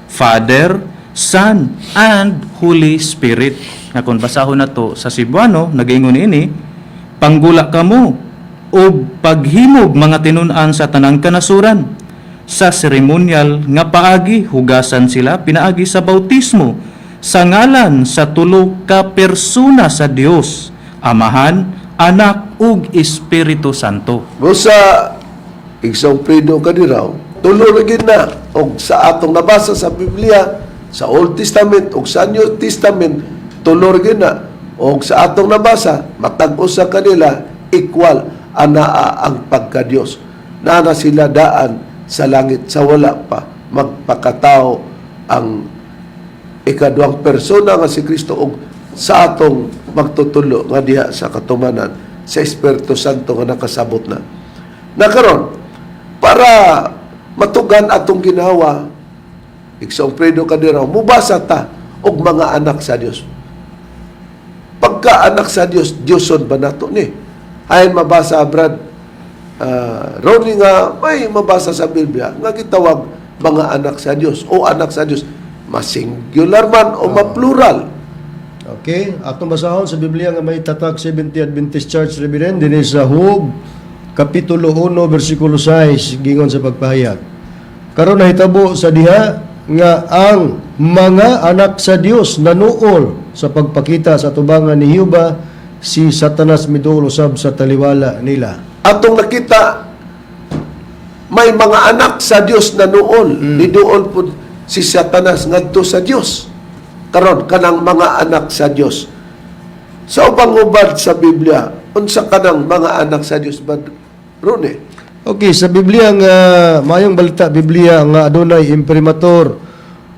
Father, Son, and Holy Spirit. Nga kung basahon na to sa Cebuano, nagaingon ini, panggula kamo o paghimog mga tinun-an sa tanang kanasuran. Sa seremonyal nga paagi, hugasan sila pinaagi sa bautismo sa ngalan sa tulo ka persona sa Dios, Amahan, Anak ug Espiritu Santo. Busa Igsoong Fredo Kadirao, tulo rin na og sa atong nabasa sa Biblia, sa Old Testament ug sa New Testament, tulo rin na og sa atong nabasa, matag-o sa kanila equal anaa ang pagka-Dios. Na sila daan sa langit sa wala pa magpakatao ang ikaduhang persona nga si Kristo og sa atong magtutulo nga diha sa katumanan sa Espiritu Santo nga nakasabot na. Nakaron para matugan atong ginawa, Igsoong Fredo Kadirao, mubasa ta og mga anak sa Dios. Pagka anak sa Dios, Diyoson ba nato ni? Ayon mabasa Brad Ronnie nga may mabasa sa Biblia nga gitawag mga anak sa Dios o anak sa Dios, masingular man o maplural. Okay, atong basahon sa Biblia nga may tatak 70 Adventist Church Reverend dinhi sa Hug kapitulo 1 bersikulo 6 gingon sa pagpahayag. Karon nahitabo sa diha nga ang mga anak sa Dios nanuol sa pagpakita sa tubangan ni Jehova, si Satanas miduol usab sa taliwala nila. Atong nakita may mga anak sa Dios na noon, niduol po si Satanas ngadto sa Dios. Karon kanang mga anak sa Dios. Sa ubang ubad sa Biblia, unsa kanang mga anak sa Dios ba Rone? Okay, sa Biblia nga mayong balita Biblia nga adunay imprimatur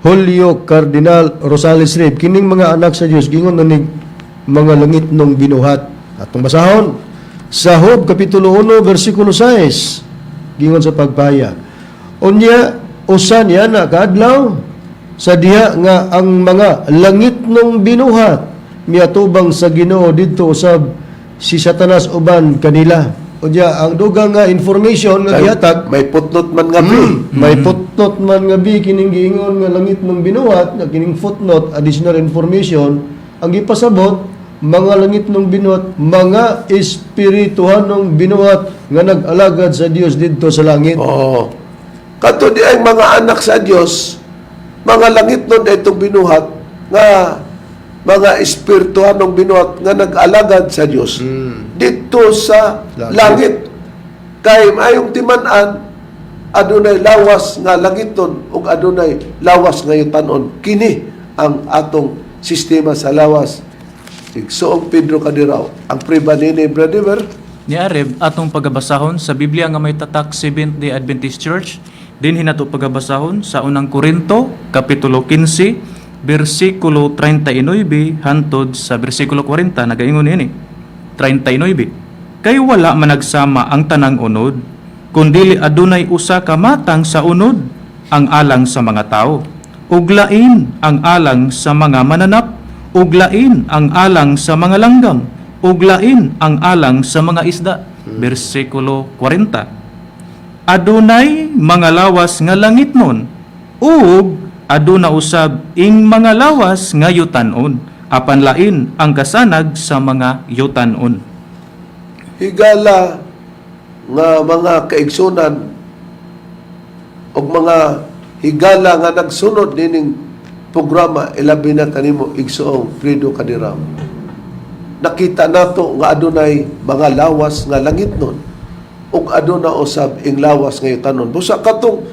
Julio Cardinal Rosales Rib, kining mga anak sa Dios gingon ning mga langit nung binuhat. Atong basahon sa Hub kapitulo 1 bersikulo 6 gingon sa pagpahayag. Unya usan niya na kaadlaw sa diha nga ang mga langit nung binuhat miatubang sa Ginoo didto usab si Satanas uban kanila. Unya ang dugang nga information nga gihatag May putnot man nga may footnote man nga bi kining giingon nga langit nung binuhat nga kining footnote additional information ang gipasabot mga langit nung binuhat mga espirituhanong binuhat nga nag-alagad sa Dios didto sa langit. Oo. Kato di ay mga anak sa Dios, mga langit nun itong binuhat nga mga espirituhanong binuhat nga nag-alagad sa Dios dito sa langit. Kay mayong timan-an adunay lawas nga langiton ug adunay lawas nga yutan-on. Kini ang atong sistema sa lawas. Igsoong Pedro Kadirao, ang priba nini brother. Ni Areb, atong pagabasahon sa Biblia nga may tatak Seventh-day Adventist Church, din hinato pagabasahon sa unang Korinto, kapitulo 15, versikulo 39 hantod sa versikulo 40, nagaingon ini, 39. Kay wala managsama ang tanang unod, kundili adunay usa ka matang sa unod, ang alang sa mga tao, uglain ang alang sa mga mananap, uglain ang alang sa mga langgam, ug lain ang alang sa mga isda. Bersikulo 40. Adunay mga lawas nga langitnon, ug aduna usab ing mga lawas nga yutan-on, apan lain ang kasanag sa mga yutan-on. Higala nga mga kaigsunan o mga higala nga nagsunod nining programa, ilabi na kanimo igsoong Fredo Kadiraw. Nakita nato nga adunay mga lawas nga langitnon ug aduna usab ing lawas nga yutan-on. Busa katong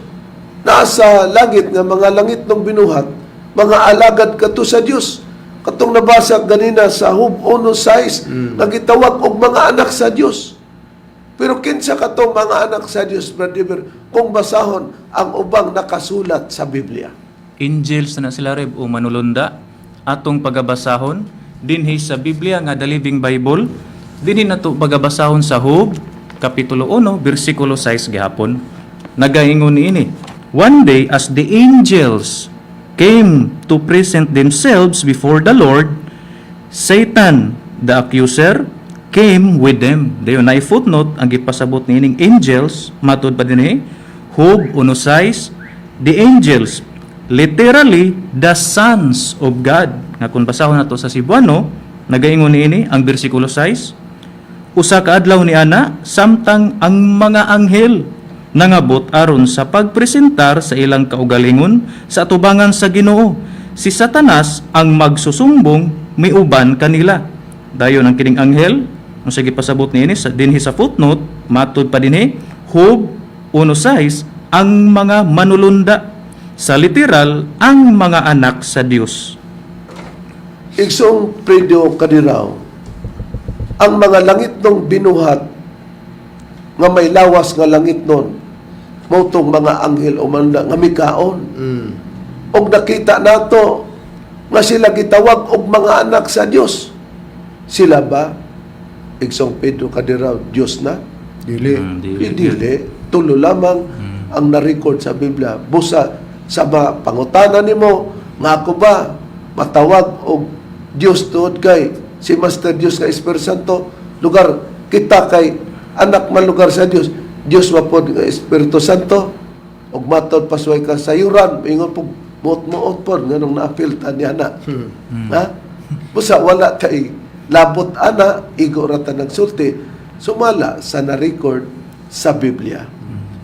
nasa langit nga mga langitnong binuhat, mga alagad kato sa Dios. Katong nabasa ganina sa Hub 1:6, nagitawag og mga anak sa Dios. Pero kinsa katong mga anak sa Dios, brother, kung basahon ang ubang nakasulat sa Biblia? Angels na sila reb o manulunda atong pagabasahon dinhi sa Biblia nga The Living Bible, dinhi nato pagabasahon sa Hub kapitulo 1 bersikulo 6 gihapon. Nagaingon niini, one day as the angels came to present themselves before the Lord, Satan the accuser came with them. Dayon na footnote ang gipasabot niining angels matud pa dinhi Hub 1:6, the angels, literally the sons of God. Nga kung basahon nato sa Cebuano, nagaingon niini ang bersikulo 6, usa ka adlaw ni ana samtang ang mga anghel nangabot aron sa pagpresentar sa ilang kaugalingon sa atubangan sa Ginoo. Si Satanas ang magsusumbong miuban kanila. Dayon ang kining anghel, ang sige pasabot niini sa dinhi sa footnote, matud pa dinhi Hub 1:6, ang mga manulunda, sa literal ang mga anak sa Dios. Igsoong Fredo Kadiraw, ang mga langitnong binuhat nga may lawas nga langitnon, motong mga anghel o manula nga mikaon. Og nakita nato nga sila gitawag og mga anak sa Dios. Sila ba, igsoong Pedro Kadiraw, Dios na? Dili. Dili. Tulo lamang ang na-record sa Biblia. Busa sa mga pangutana nimo, nga ako ba matawag og Dios tuod kay si Master Dios nga Espiritu Santo, lugar kita kay anak man lugar sa Dios. Dios mapod nga Espiritu Santo, og matod pasway ka sa yuran, ingon po muot-muot po nganong naapil ta ni ana. Ha? Busa wala kay labot ana, igo rata ng sulti, sumala sa na-record sa Biblia.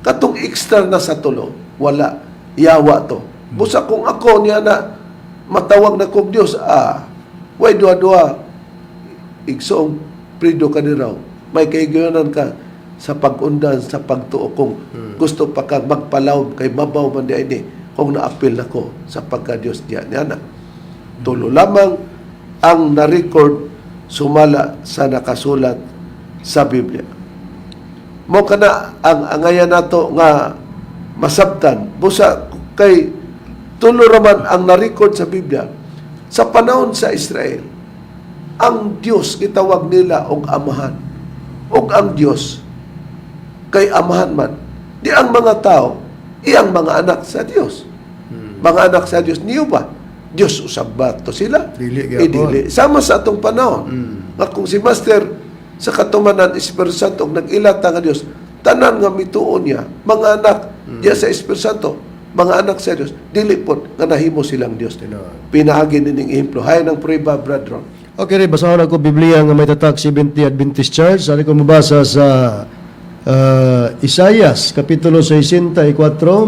Katong extra na sa tulo, wala, yawa to. Busa kung ako niya na matawag na kong Diyos, way dua-dua, igsoong Fredo Kadiraw, may kaigayonan ka sa pag-undan, sa pagtuo, kung gusto pa kang magpalaw kay mabaw man di ini, kung naapil na ko sa pagka-Diyos diya niya na. Tulo lamang ang na-record sumala sa nakasulat sa Biblia. Mo kana ang angayan nato nga masabtan, busa kay tulo raman ang na-record sa Biblia. Sa panahon sa Israel, ang Diyos gitawag nila og amahan. Og ang Diyos kay amahan man. Di ang mga tao, iyang mga anak sa Diyos. Mga anak sa Diyos, niyo ba? Diyos usab ba to sila? Dili Dili. Sama sa atong panahon. Nga kung si Master sa katumanan Espiritu Santo og nag-ilata nga Dios, tanan nga mituon niya, mga anak diya sa Espiritu Santo, mga anak sa Dios, dili pod nga nahimo silang Dios. Pinaagi nining ehemplo. Hay ng prueba, Brother Ron. Okay, basahon ako Biblia nga may tatak 70 Adventist Church. Sali ko mabasa sa Isaias, Kapitulo 64,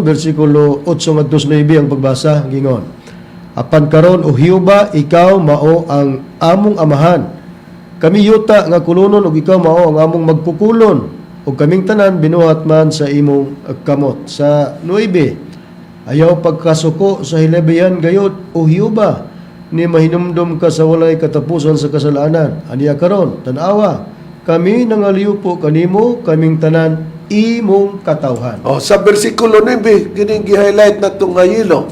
versikulo 8 at 9 ang pagbasa, gingon. Apan karon o Hiuba, ikaw mao ang among amahan. Kami yuta nga kulunon ug ikaw mao ang among magkukulon. Ug kaming tanan binuhat man sa imong kamot. Sa 9, ayaw pagkasuko sa hilabihan gayud o Hiuba, ni mahinumdum ka sa walay katapusan sa kasalanan. Aniya karon, tanawa, kami nangaliw po kanimo, kaming tanan imong katawhan. Sa versikulo 9, kining gi-highlight na itong ngayilo.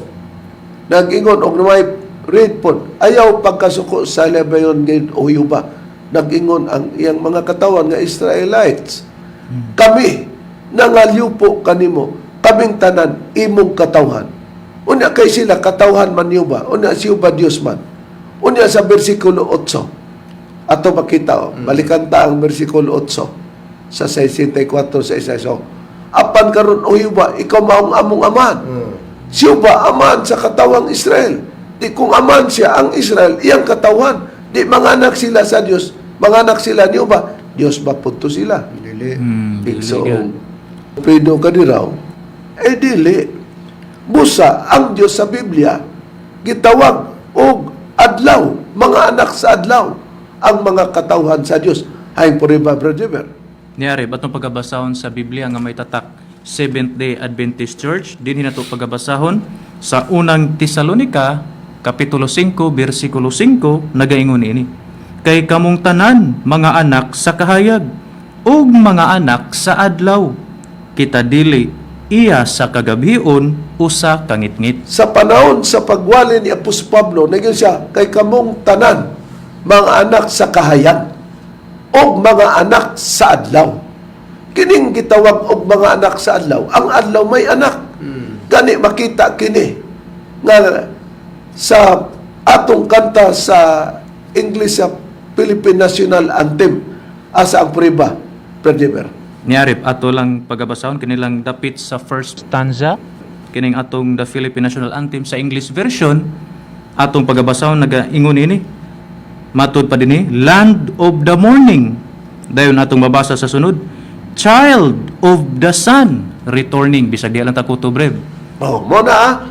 Nag-ingon, og may read po, ayaw pagkasuko sa hilabihan gayud o Hiuba. Nag-ingon ang iyang mga katawan nga Israelites. Kami nangaliw po kanimo, kaming tanan imong katawhan. Unya kay sila katawhan man niyo ba? Unya siyo ba Dios man? Unya sa bersikulo 8. Ato makita, balikan ta ang versikulo 8 sa 64 sa isa. So, apan karon o Yuba, ikaw maong among aman. Siya ba aman sa katawang Israel? Di kung aman siya ang Israel, iyang katawan. Di manganak sila sa Dios, manganak sila niyo ba? Dios ba punto sila? Dili. So, Pedro ka di raw, dili. Busa, ang Dios sa Biblia, gitawag og adlaw, mga anak sa adlaw, ang mga katawhan sa Dios. Hayong puriba, Brother. Niyari, batong pagabasahon sa Biblia nga may tatak Seventh-day Adventist Church, din nato pagabasahon sa unang Tesalonika, Kapitulo 5, versikulo 5, nagaingon ini. Kay kamong tanan, mga anak sa kahayag, ug mga anak sa adlaw, kita dili iya sa kagabhion usa kangitngit. Sa panahon sa pagwali ni Apostol Pablo, nagyan siya, kay kamong tanan, mga anak sa kahayag, o mga anak sa adlaw. Kining gitawag og mga anak sa adlaw. Ang adlaw may anak. Gani makita kini nga sa atong kanta sa English sa Philippine National Anthem asa ang puriba, Brother. Niyari, ato lang pagabasahon kinilang dapit sa first stanza, kining atong the Philippine National Anthem sa English version, atong pagabasahon nagaingon ini. Matud pa dinhi, Land of the Morning. Dayon atong mabasa sa sunod, Child of the Sun returning. Bisag di lang ta kuto brev. Mo na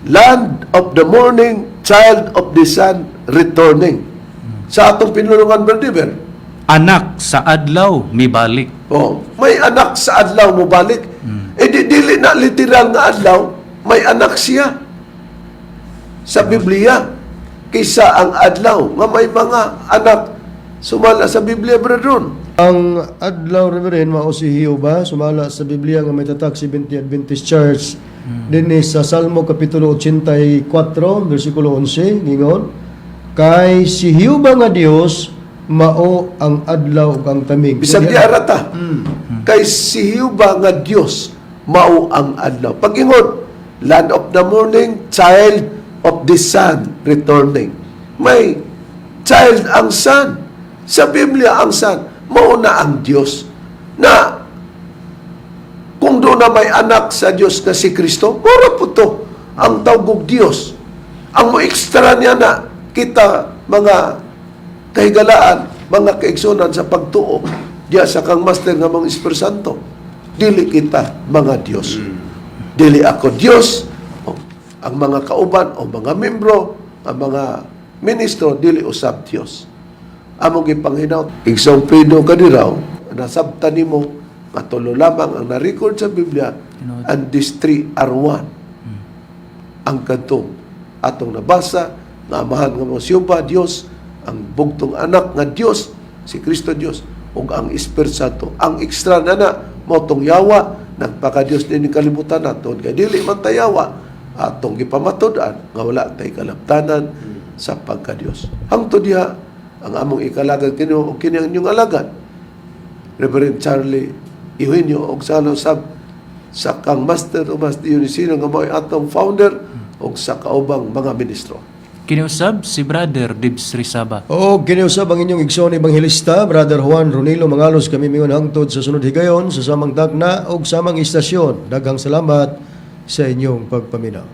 Land of the Morning, Child of the Sun returning. Sa atong pinulungan, Brother. Anak sa adlaw mibalik. May anak sa adlaw mo balik. Dili na literal nga adlaw, may anak siya. Sa Biblia, kaysa ang adlaw nga may mga anak sumala sa Biblia, Brother. Ang adlaw rin mao si Jehovah, sumala sa Biblia nga may tatak 70 Adventist Church. Dinhi sa Salmo Kapitulo 84, versikulo 11, gingon, kay si Jehovah nga Dios, mao ang adlaw ug ang tamig. Bisag di arata. Kay si Jehovah nga Dios, mao ang adlaw. Pag-ingon, Land of the Morning, Child of the Sun returning. May child ang sun. Sa Biblia ang sun. Mauna ang Diyos na kung doon na may anak sa Diyos na si Kristo, mura po to ang tawgog Diyos. Ang mo ekstra niya na kita mga kahigalaan, mga kaigsunan sa pagtuo diya sa kang master nga mga Espiritu Santo. Dili kita mga Diyos. Dili ako Diyos. Ang mga kauban o mga membro, ang mga ministro, dili usab Diyos. Among ipanghinaw, isang Pedro kadiraw, nasabtan nimo nga tulo lamang ang na-record sa Biblia, and these three are one. Ang kantong atong nabasa, nga amahan nga mga siyuba, Diyos, ang bugtong anak nga Diyos, si Kristo Diyos, ug ang Espiritu Santo. Ang ekstra na motong yawa, nagpaka-Diyos din yung kalibutan naton, kay dili man tayawa, atong gipamatud-an, nga wala tay kalabtanan sa pagka-Diyos. Hangtod diha, ang among ikalagad kini o kini ang inyong alagad, Reverend Charlie Eugenio og salo sab sa kang Master Tomas Dionisino nga mao atong founder og sa kaubang mga ministro. Kiniusab si Brother Dibs Rizaba. O kiniusab ang inyong igsoon ebanghilista, Brother Juan Ronilo Mangalos, kami mingon hangtod sa sunod higayon sa samang tagna o samang istasyon. Daghang salamat sa inyong pagpaminaw.